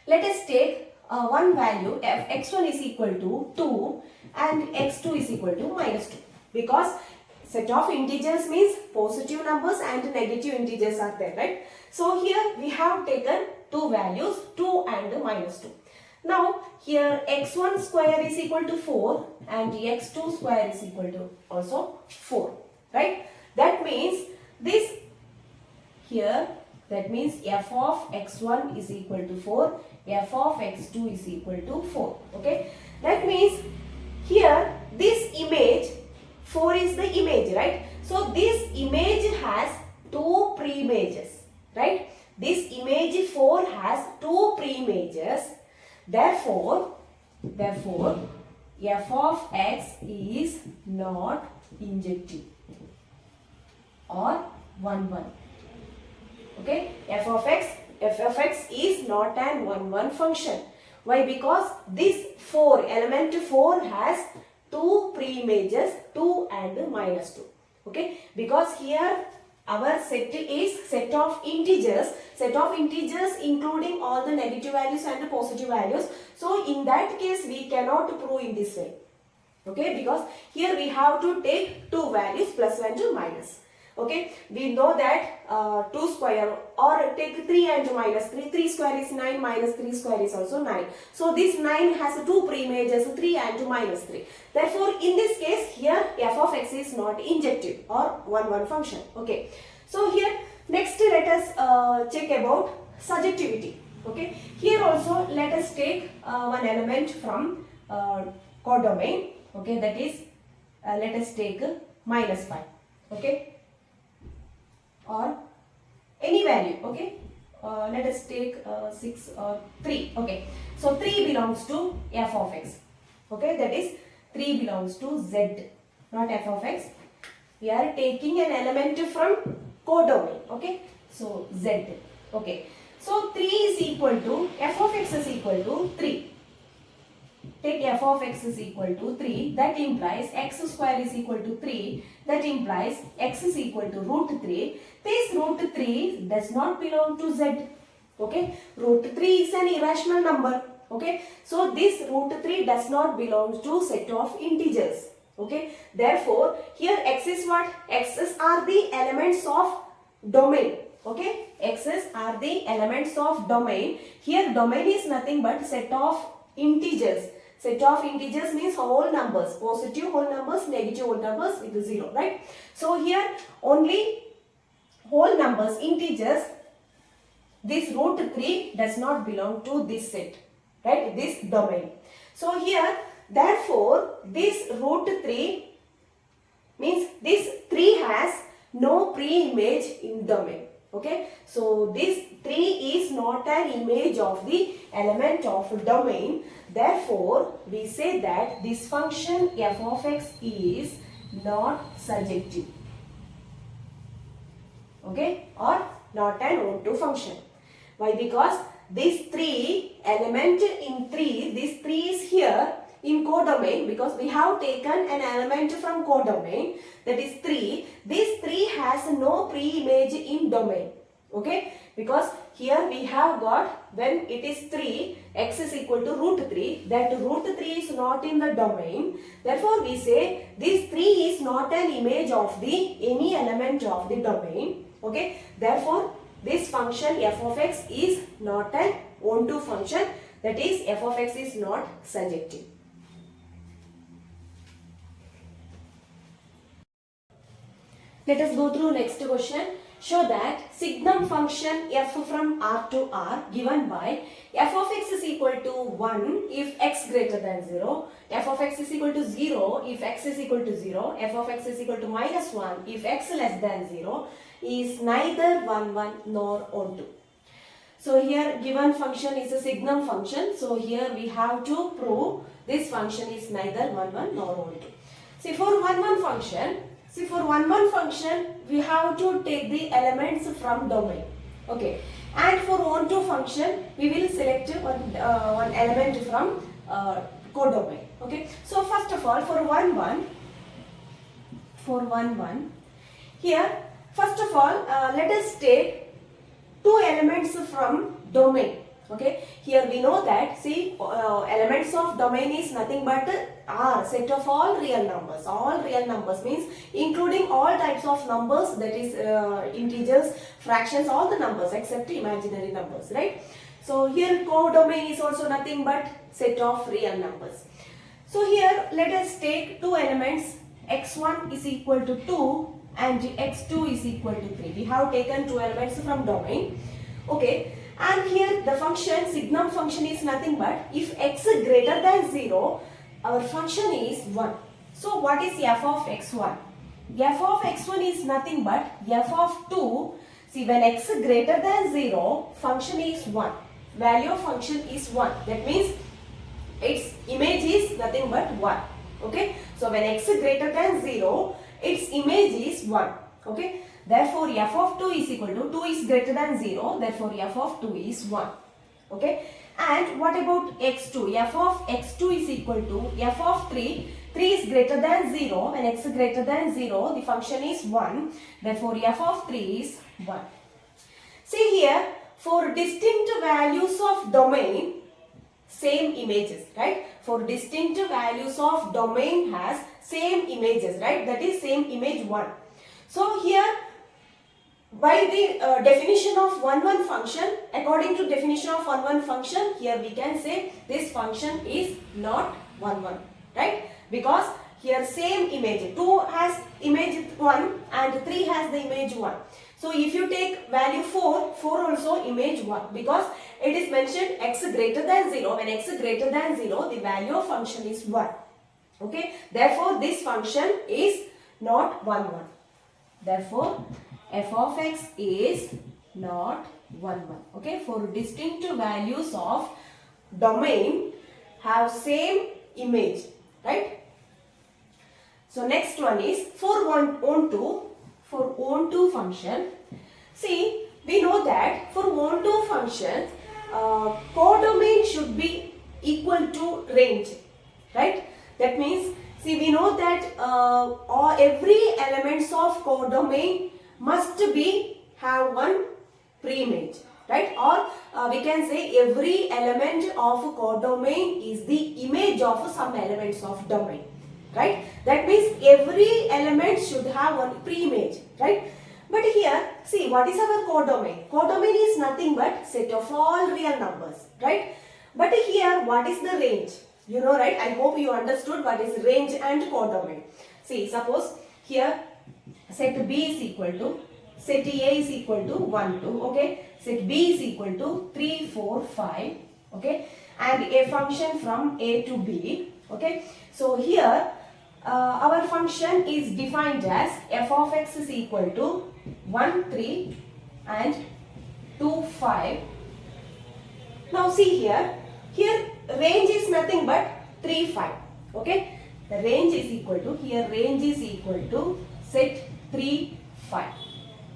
[SPEAKER 1] let us take one value f x1 is equal to 2 and x2 is equal to minus 2. Because set of integers means positive numbers and negative integers are there, right? So here we have taken two values, 2 and minus 2. Now here x1 square is equal to 4 and x2 square is equal to also 4, right? That means this here, that means f of x1 is equal to 4, f of x2 is equal to 4. Okay, that means here this image 4 is the image, right? So this image has two pre-images, right? This image 4 has two pre-images. Therefore, f of x is not injective or 1 1. Okay, f of x is not an 1 1 function. Why? Because this 4, element 4 has two pre-images, 2 and minus 2. Okay, because here our set is set of integers including all the negative values and the positive values. So in that case we cannot prove in this way. Okay, because here we have to take two values, plus and minus. Okay, we know that 2 square, or take 3 and minus 3. 3 square is 9, minus 3 square is also 9. So this 9 has two pre-images, 3 and minus 3. Therefore, in this case, here f of x is not injective or 1 1 function. Okay. So here, next let us check about surjectivity. Okay. Here also let us take one element from codomain. Okay, that is let us take minus 5. Okay. Or any value. Okay, let us take 6 or 3. Okay, so 3 belongs to f of x. Okay, that is 3 belongs to z, not f of x. We are taking an element from codomain. Okay, so z. Okay, so 3 is equal to f of x is equal to 3. take f of x is equal to 3, that implies x square is equal to 3, that implies x is equal to root 3. This root 3 does not belong to z. Okay, root 3 is an irrational number. Okay, so this root 3 does not belong to set of integers. Okay, therefore here x is what? X's are the elements of domain. Okay, x's are the elements of domain. Here domain is nothing but set of integers. Set of integers means whole numbers, positive whole numbers, negative whole numbers with 0, right? So here only whole numbers, integers. This root 3 does not belong to this set, right? This domain. So here, therefore, this root 3 means this 3 has no pre-image in domain. Okay, so this 3 is not an image of the element of domain. Therefore, we say that this function f of x is not surjective. Okay, or not an onto function. Why? Because this 3 element in 3, this 3 is here in codomain, because we have taken an element from codomain, that is 3. This 3 has no pre-image in domain. Okay, because here we have got, when it is 3, x is equal to root 3, that root 3 is not in the domain. Therefore, we say this 3 is not an image of the any element of the domain. Okay, therefore, this function f of x is not an onto function, that is f of x is not surjective. Let us go through next question. Show that signum function f from R to R given by f of x is equal to 1 if x greater than 0, f of x is equal to 0 if x is equal to 0, f of x is equal to minus 1 if x less than 0 is neither 1, 1 nor onto. So here given function is a signum function. So here we have to prove this function is neither 1, 1 nor onto. See, for 1, 1 function, we have to take the elements from domain. Okay, and for onto function, we will select one element from codomain. Okay, so first of all, for 1, 1, here, first of all, let us take two elements from domain. Okay, here we know that, see, elements of domain is nothing but R, set of all real numbers. All real numbers means including all types of numbers, that is integers, fractions, all the numbers except imaginary numbers, right? So here codomain is also nothing but set of real numbers. So here let us take two elements, x1 is equal to 2 and x2 is equal to 3. We have taken two elements from domain. Okay. And here the function, signum function is nothing but if x is greater than 0, our function is 1. So what is f of x1? F of x1 is nothing but f of 2. See, when x is greater than 0, function is 1. Value of function is 1. That means its image is nothing but 1. Okay. So when x is greater than 0, its image is 1. Okay. Therefore, f of 2 is equal to 2 is greater than 0. Therefore, f of 2 is 1. Okay. And what about x2? F of x2 is equal to f of 3. 3 is greater than 0. When x is greater than 0, the function is 1. Therefore, f of 3 is 1. See here, for distinct values of domain, same images, right? For distinct values of domain has same images, right? That is same image 1. So here, by the definition of 1, 1 function, according to definition of 1, 1 function, here we can say this function is not 1, 1, right? Because here same image, 2 has image 1 and 3 has the image 1. So if you take value 4, 4 also image 1, because it is mentioned x greater than 0. When x greater than 0, the value of function is 1. Okay. Therefore, this function is not 1, 1. Therefore, f of x is not 1, 1. Okay. For distinct values of domain have same image, right? So next one is for onto function. See, we know that for onto function, codomain should be equal to range, right? That means, see, we know that every elements of codomain must be have one preimage, right? Or we can say every element of codomain is the image of some elements of domain, right? That means every element should have one preimage, right? But here, see, what is our codomain? Codomain is nothing but set of all real numbers, right? But here, what is the range? You know, right? I hope you understood what is range and codomain. See, suppose here set B is equal to, set A is equal to 1, 2, okay? Set B is equal to 3, 4, 5, okay? And a function from A to B, okay? So here, our function is defined as f of x is equal to 1, 3 and 2, 5. Now see here range is nothing but 3, 5, okay? The range is equal to, here range is equal to set 3, 5,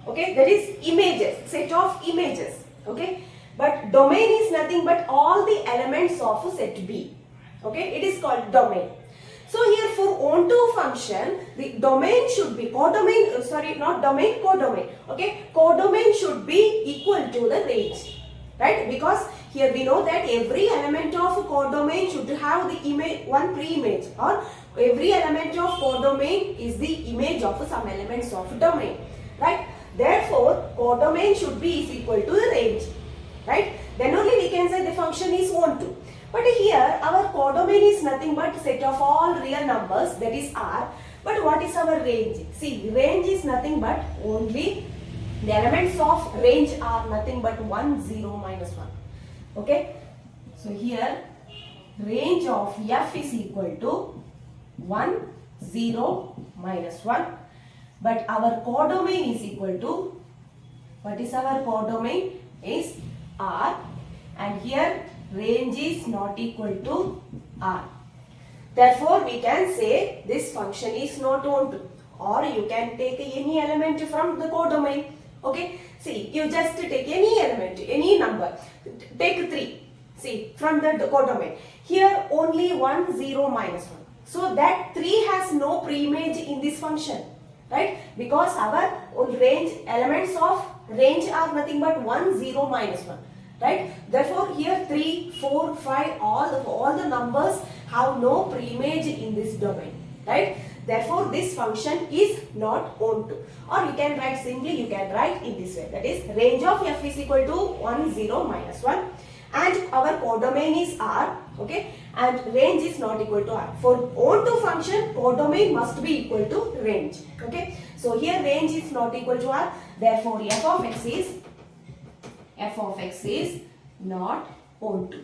[SPEAKER 1] okay? That is images, set of images, okay? But domain is nothing but all the elements of set B, okay? It is called domain. So here for onto function, the domain should be codomain, sorry, not domain, codomain, okay? Codomain should be equal to the range, right? Because here we know that every element of codomain should have the image, one pre-image, or every element of codomain is the image of some elements of domain, right? Therefore, codomain should be is equal to the range, right? Then only we can say the function is onto. But here our codomain is nothing but set of all real numbers, that is R. But what is our range? See, range is nothing but only the elements of range are nothing but 1, 0, minus 1. Okay? So here range of f is equal to 1, 0, minus 1. But our codomain is equal to, what is our codomain? Is R. And here range is not equal to R. Therefore, we can say this function is not onto, or you can take any element from the codomain. Okay, see, you just take any element, any number, take 3, see, from the codomain. Here only 1, 0, minus 1. So that 3 has no preimage in this function, right? Because our range, elements of range are nothing but 1, 0, minus 1. Right? Therefore, here 3, 4, 5, all the numbers have no preimage in this domain. Right? Therefore, this function is not onto. Or you can write simply, you can write in this way. That is, range of f is equal to 1, 0, minus 1. And our codomain is R. Okay? And range is not equal to R. For onto function, codomain must be equal to range. Okay? So, here range is not equal to R. Therefore, f of x is not onto.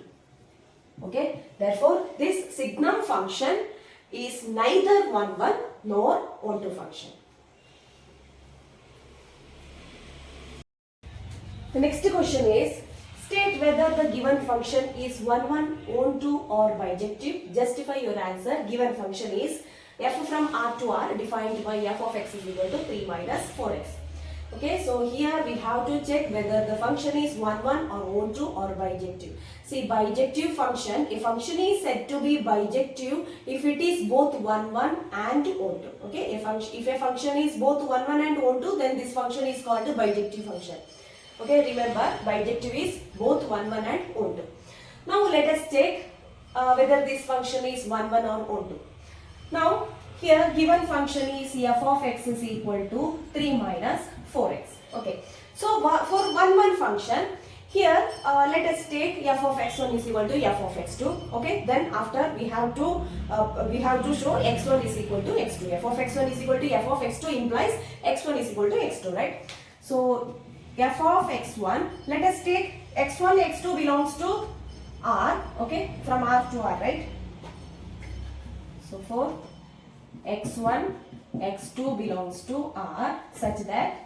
[SPEAKER 1] Okay, therefore this signum function is neither 1, 1 nor onto function. The next question is, state whether the given function is 1, 1 onto or bijective. Justify your answer. Given function is f from R to R defined by f of x is equal to 3 minus 4x. Okay, so here we have to check whether the function is 1, 1 or onto or bijective. See, bijective function, a function is said to be bijective if it is both 1, 1 and onto. Okay, if a function is both 1, 1 and onto, then this function is called a bijective function. Okay, remember, bijective is both 1, 1 and onto. Now let us check whether this function is 1, 1 or onto. Now, here given function is f of x is equal to 3 minus 4x. Okay. So, for 1, 1 function, here let us take f of x1 is equal to f of x2. Okay. Then after we have to show x1 is equal to x2. F of x1 is equal to f of x2 implies x1 is equal to x2, right? So, f of x1, let us take x1, x2 belongs to R. Okay. From R to R, right? So, for x1, x2 belongs to R such that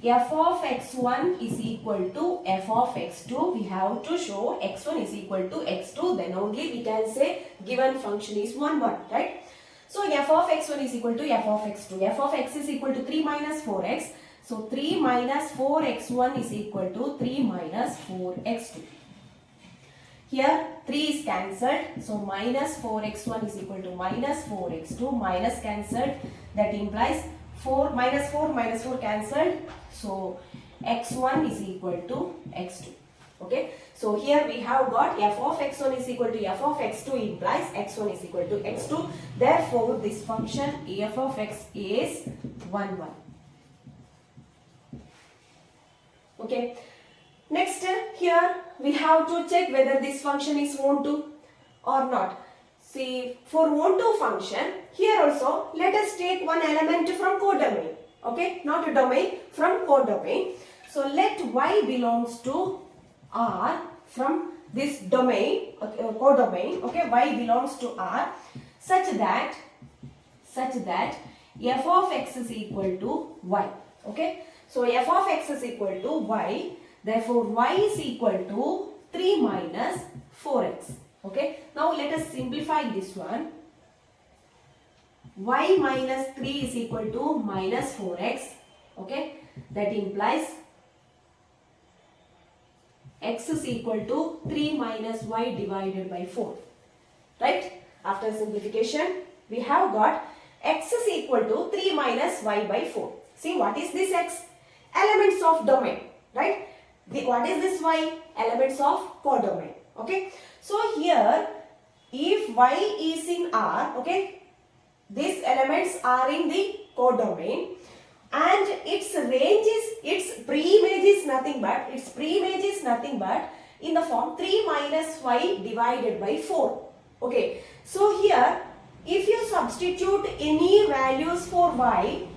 [SPEAKER 1] f of x1 is equal to f of x2. We have to show x1 is equal to x2, then only we can say given function is 1, 1, right? So f of x1 is equal to f of x2. F of x is equal to 3 minus 4x. So 3 minus 4x1 is equal to 3 minus 4x2. Here 3 is cancelled. So minus 4x1 is equal to minus 4x2. Minus cancelled. That implies 4 minus 4 cancelled. So x1 is equal to x2. Okay. So here we have got f of x1 is equal to f of x2 implies x1 is equal to x2. Therefore, this function f of x is 1, 1. Okay. Next, here we have to check whether this function is onto or not. See, for onto function, here also let us take one element from codomain. Okay, not a domain, from codomain. So let y belongs to R from this domain, codomain. Okay, y belongs to R such that f of x is equal to y. Okay, so f of x is equal to y. Therefore, y is equal to 3 minus 4x. Okay. Now, let us simplify this one. Y minus 3 is equal to minus 4x. Okay. That implies x is equal to 3 minus y divided by 4. Right. After simplification, we have got x is equal to 3 minus y by 4. See, what is this x? Elements of domain. Right. What is this y? Elements of codomain. Okay. So here, if y is in R, okay, these elements are in the codomain, and its range is, its pre-image is nothing but in the form 3 minus y divided by 4. Okay. So here, if you substitute any values for y,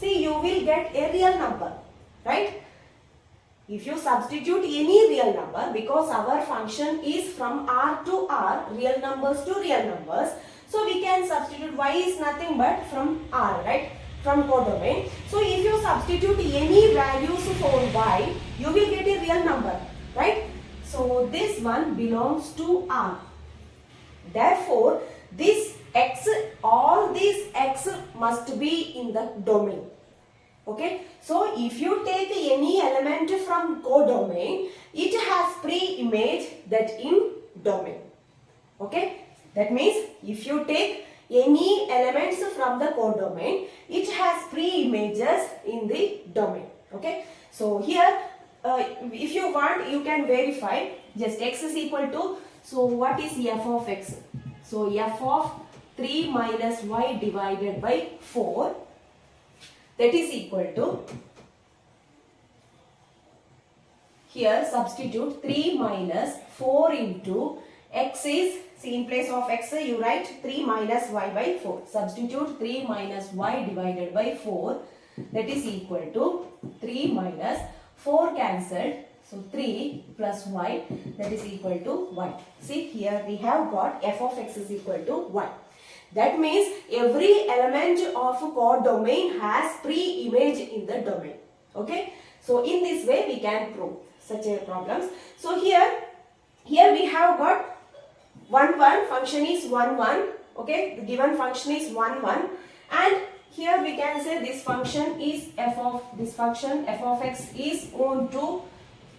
[SPEAKER 1] see, you will get a real number, right? If you substitute any real number, because our function is from R to R, real numbers to real numbers, so we can substitute y is nothing but from R, right? From codomain. So if you substitute any values for y, you will get a real number, right? So this one belongs to R. Therefore, this x, all these x must be in the domain. Okay, so if you take any element from codomain, it has pre-image that in domain. Okay, that means if you take any elements from the codomain, it has pre-images in the domain. Okay, so here if you want, you can verify. Just x is equal to, so what is f of x? So f of 3 minus y divided by 4. That is equal to, here substitute 3 minus 4 into x is, see, in place of x you write 3 minus y by 4. Substitute 3 minus y divided by 4, that is equal to 3 minus 4 cancelled. So 3 plus y, that is equal to 1. See, here we have got f of x is equal to 1. That means every element of codomain has pre-image in the domain. Okay. So in this way we can prove such a problems. So here we have got 1, 1, function is 1, 1. Okay. The given function is 1, 1. And here we can say this function is f of x is onto.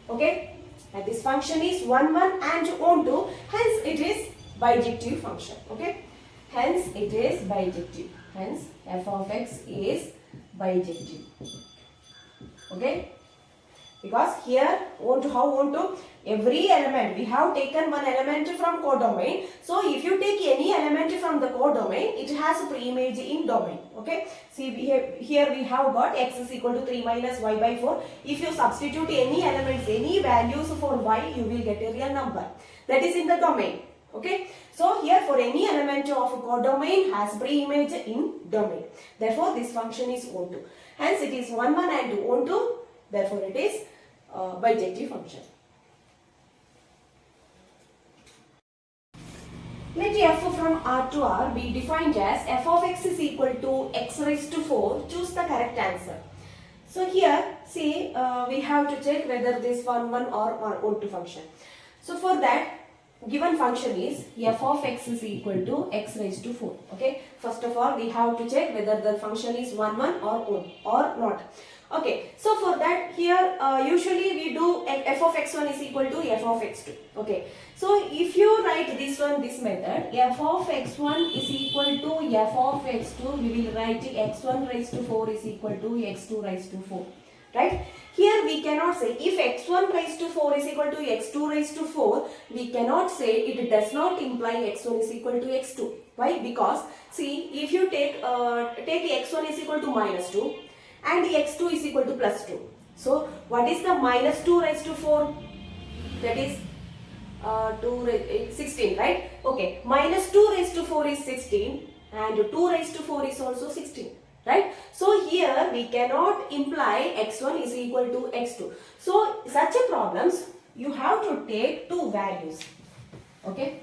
[SPEAKER 1] Okay. And this function is 1, 1 and onto. Hence it is bijective function. Okay. Hence it is bijective. Hence f of x is bijective. Okay. Because here onto, how onto, every element, we have taken one element from codomain. So if you take any element from the codomain, it has a pre-image in domain. Okay. See, here we have got x is equal to 3 minus y by 4. If you substitute any elements, any values for y, you will get a real number. That is in the domain. Okay. So here for any element of codomain has pre-image in domain. Therefore this function is onto. Hence it is 1, 1 and onto. Therefore it is bijective function. Let f from R to R be defined as f of x is equal to x raised to 4. Choose the correct answer. So here, see, we have to check whether this 1, 1 or onto function. So for that, given function is f of x is equal to x raised to 4. Okay, first of all we have to check whether the function is 1 1 or not. Okay, so for that here usually we do f of x1 is equal to f of x2. Okay, so if you write this method, f of x1 is equal to f of x2, we will write x1 raised to 4 is equal to x2 raised to 4. Right? Here we cannot say if x1 raised to 4 is equal to x2 raised to 4, we cannot say it does not imply x1 is equal to x2. Why? Because see, if you take x1 is equal to minus 2 and x2 is equal to plus 2. So what is the minus 2 raised to 4? That is 16, right? Okay, minus 2 raised to 4 is 16 and 2 raised to 4 is also 16. Right? So here we cannot imply x1 is equal to x2. So such a problems you have to take two values. Okay,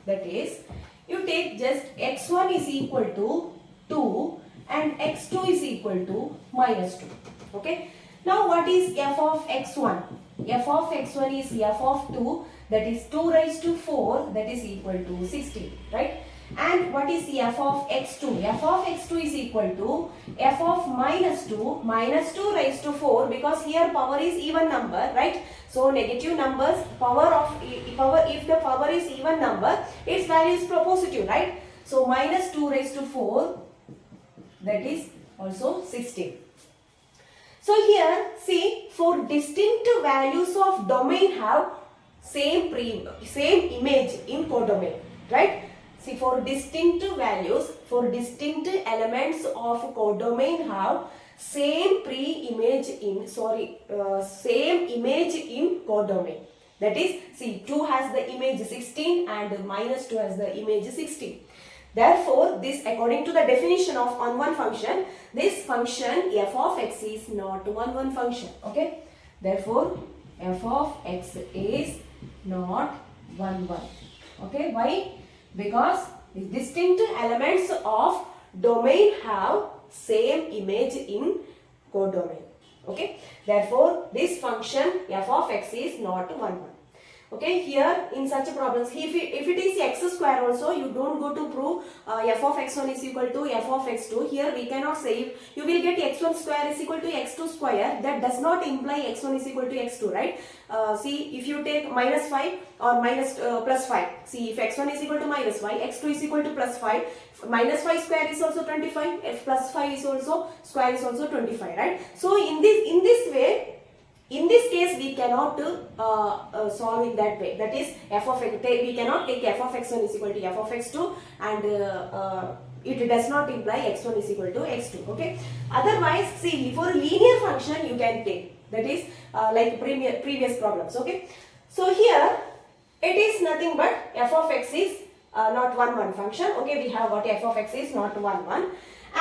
[SPEAKER 1] that is you take just x1 is equal to 2 and x2 is equal to minus 2. Okay, now what is f of x1? F of x1 is f of 2, that is 2 raised to 4, that is equal to 16. Right? And what is the f of x2? F of x2 is equal to f of minus 2 raised to 4, because here power is even number, right? So negative numbers, if the power is even number, its value is positive, right? So minus 2 raised to 4, that is also 16. So here see, for distinct values of domain have same image in codomain, right? See, for distinct values, for distinct elements of codomain have same image in codomain. That is, see, 2 has the image 16 and minus 2 has the image 16. Therefore, this according to the definition of on-one function, this function f of x is not one function. Okay. Therefore, f of x is not 1 1. Okay. Why? Because the distinct elements of domain have same image in codomain. Okay. Therefore, this function f of x is not 1 1. Okay, here in such problems, if it is x square also, you don't go to prove f of x1 is equal to f of x2. Here we cannot say you will get x1 square is equal to x2 square. That does not imply x1 is equal to x2, right? See, if you take minus 5 or plus 5. See, if x1 is equal to minus 5, x2 is equal to plus 5. Minus 5 square is also 25. If plus 5 is also square is also 25, right? So in this way, in this case, we cannot solve in that way. That is, f of x, we cannot take f of x1 is equal to f of x2 and it does not imply x1 is equal to x2. Okay. Otherwise, see, for a linear function you can take. That is like previous problems. Okay. So here it is nothing but f of x is not 1 1 function. Okay, we have what f of x is not 1 1.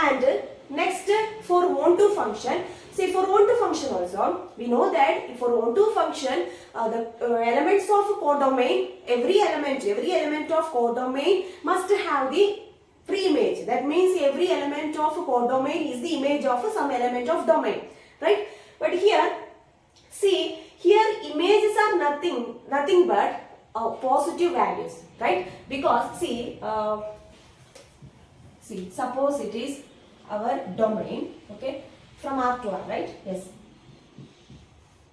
[SPEAKER 1] And next, for one-to function. See, for one-to function also, we know that for one-to function, the elements of codomain, every element of codomain must have the pre-image. That means every element of codomain is the image of some element of domain, right? But here, see, here images are nothing but positive values, right? Because see, suppose it is our domain, okay, from R to R, right? Yes.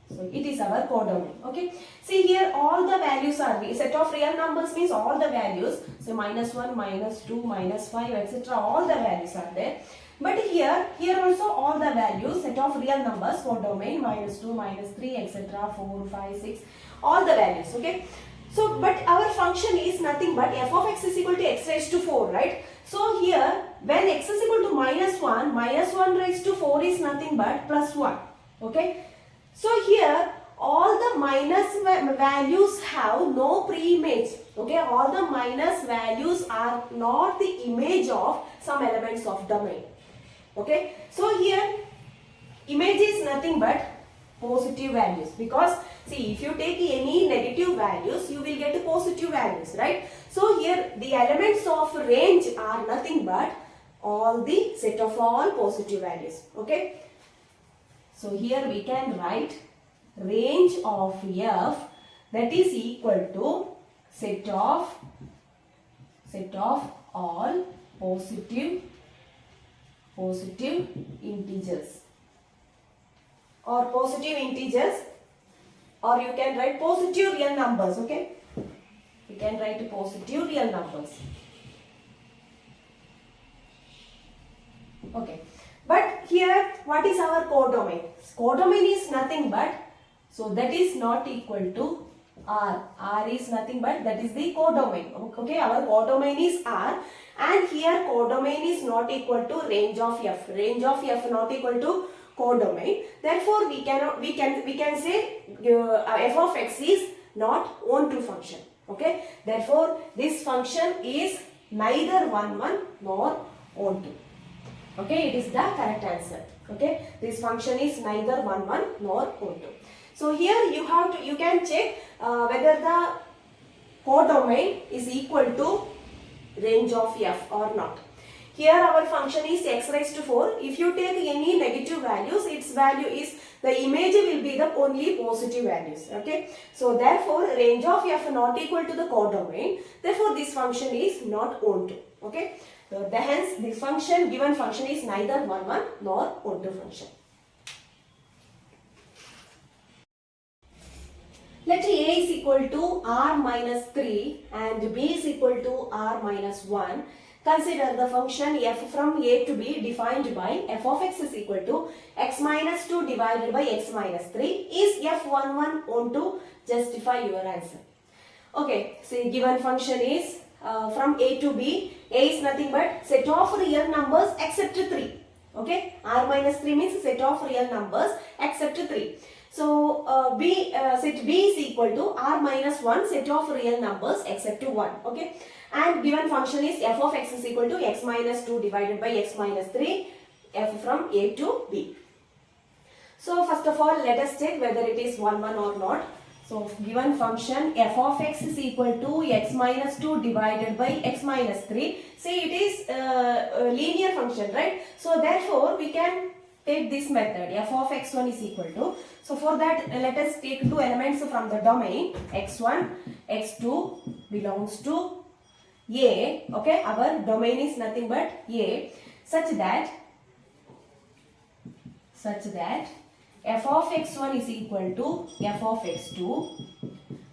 [SPEAKER 1] So it is our codomain. Okay. See, here all the values are a set of real numbers, means all the values. So minus 1, minus 2, minus 5, etc. All the values are there. But here also all the values, set of real numbers, codomain, minus 2, minus 3, etc. 4, 5, 6, all the values. Okay. So, but our function is nothing but f of x is equal to x raised to 4, right? So here, when x is equal to minus 1 raised to 4 is nothing but plus 1. Okay. So here, all the minus values have no pre-image. Okay. All the minus values are not the image of some elements of domain. Okay. So here, image is nothing but positive values, because see, if you take any negative values, you will get positive values, right? So here the elements of range are nothing but all the set of all positive values. Okay. So here we can write range of f, that is equal to set of all positive integers, or positive integers, or you can write positive real numbers. Okay, you can write positive real numbers. Okay, but here what is our codomain? Codomain is nothing but, so that is not equal to R. R is nothing but, that is the codomain. Okay, our codomain is R, and here codomain is not equal to range of F. Range of F not equal to codomain. Therefore, we can say f of x is not onto function. Okay, therefore this function is neither 1, 1 nor onto. Okay, it is the correct answer. Okay, this function is neither 1, 1 nor onto. So here you can check whether the codomain is equal to range of f or not. Here our function is x raised to 4. If you take any negative values, its value is, the image will be the only positive values. Okay, so therefore range of f not equal to the codomain. Therefore this function is not onto. Okay, so hence this function, given function, is neither 1, 1 nor onto function. Let A is equal to R minus 3 and B is equal to R minus 1. Consider the function f from A to B defined by f of x is equal to x minus 2 divided by x minus 3. Is f11 onto? Justify your answer. Okay, so given function is from A to B. A is nothing but set of real numbers except 3. Okay, R minus 3 means set of real numbers except 3. So set B is equal to R minus 1 set of real numbers except 1. Okay, and given function is f of x is equal to x minus 2 divided by x minus 3, f from A to B. So first of all, let us check whether it is 1, 1 or not. So given function f of x is equal to x minus 2 divided by x minus 3. See, it is a linear function, right? So therefore we can take this method, f of x1 is equal to. So for that, let us take two elements from the domain. x1, x2 belongs to A. Okay, our domain is nothing but A, such that f of x1 is equal to f of x2.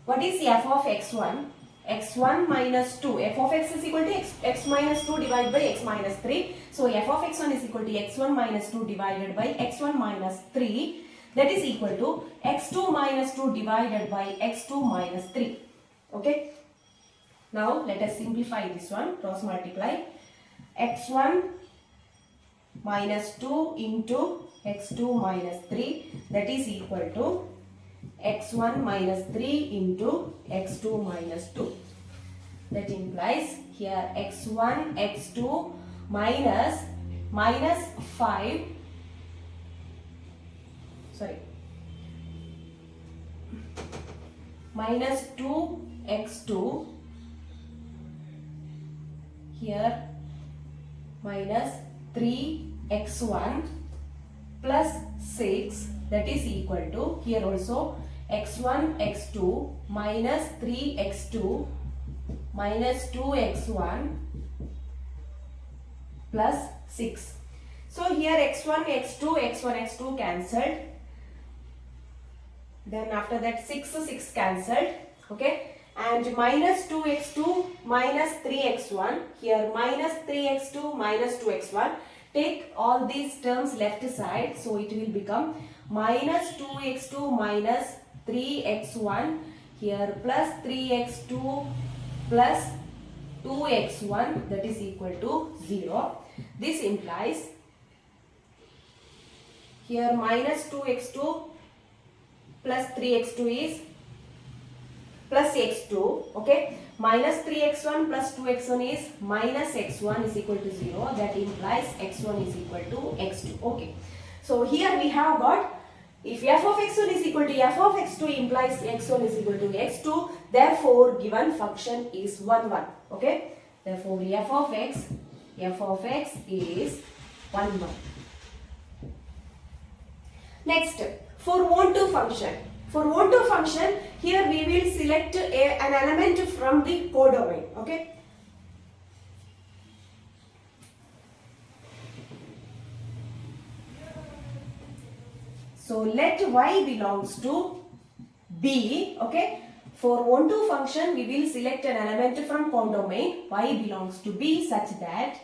[SPEAKER 1] What is f of x1? x1 minus 2. F of x is equal to x minus 2 divided by x minus 3. So f of x1 is equal to x1 minus 2 divided by x1 minus 3. That is equal to x2 minus 2 divided by x2 minus 3. Okay. Now let us simplify this one. Cross multiply. x1 minus 2 into x2 minus 3. That is equal to x1 minus 3 into x2 minus 2. That implies here x1, x2 minus 5. Minus 2x2. Here minus 3x1 plus 6, that is equal to, here also x1, x2 minus 3x2 minus 2x1 plus 6. So here x1, x2, x1, x2 cancelled. Then after that 6 cancelled. Okay. And minus 2x2 minus 3x1. Here minus 3x2 minus 2x1. Take all these terms left side. So it will become minus 2x2 minus 3x1. Here plus 3x2 plus 2x1, that is equal to 0. This implies here minus 2x2 plus 3x2 is plus x2. Okay, minus 3x1 plus 2x1 is minus x1 is equal to 0. That implies x1 is equal to x2. Okay, so here we have got, if f of x1 is equal to f of x2 implies x1 is equal to x2. Therefore given function is 1, 1. Okay, therefore f of x is 1, 1. Next, for onto function. For onto function, here we will select an element from the codomain. Okay. So let y belongs to B. Okay. For onto function, we will select an element from codomain. Y belongs to B such that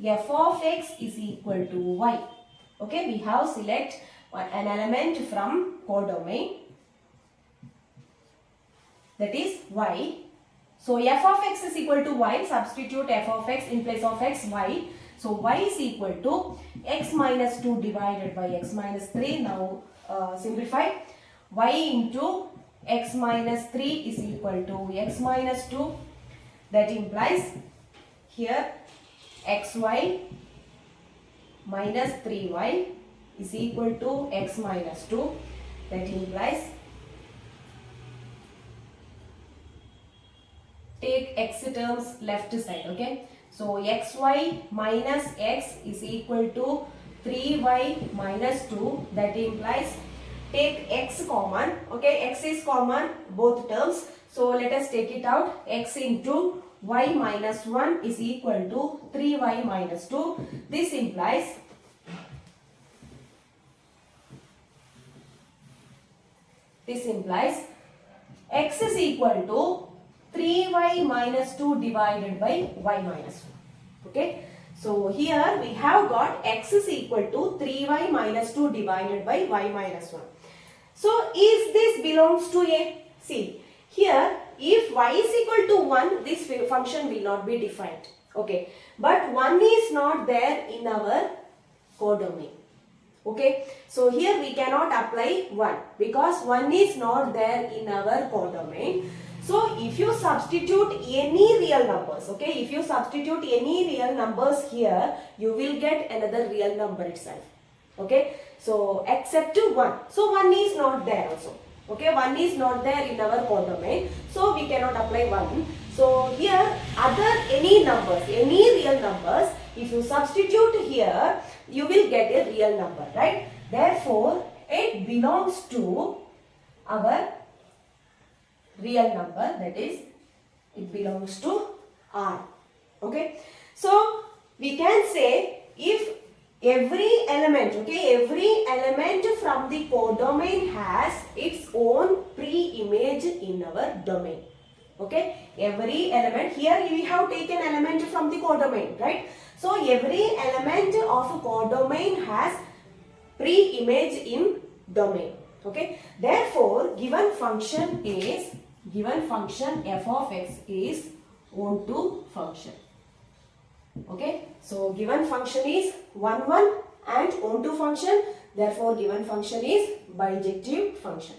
[SPEAKER 1] f of x is equal to y. Okay. We have select an element from codomain, that is y. So f of x is equal to y. Substitute f of x in place of x, y. So y is equal to x minus 2 divided by x minus 3. Now simplify. Y into x minus 3 is equal to x minus 2. That implies here xy minus 3y is equal to x minus 2. That implies take x terms left side. Okay. So xy minus x is equal to 3y minus 2. That implies take x common. Okay. X is common both terms. So let us take it out. X into y minus 1 is equal to 3y minus 2. This implies x is equal to 3y minus 2 divided by y minus 1. Okay. So here we have got x is equal to 3y minus 2 divided by y minus 1. So is this belongs to A? See, here if y is equal to 1, this function will not be defined. Okay. But 1 is not there in our codomain. Okay. So here we cannot apply 1 because 1 is not there in our codomain. So if you substitute any real numbers, okay, if you substitute any real numbers here, you will get another real number itself. Okay. So except 1. So 1 is not there also. Okay, 1 is not there in our codomain. So we cannot apply 1. So here any numbers, any real numbers, if you substitute here, you will get a real number, right? Therefore, it belongs to our real number, that is, it belongs to R. Okay. So we can say if every element, okay, every element from the codomain has its own pre-image in our domain. Okay. Every element, here we have taken element from the codomain, right? So every element of codomain has pre-image in domain. Okay. Therefore, given function f of x is onto function. Okay. So given function is 1, 1 and onto function. Therefore, given function is bijective function.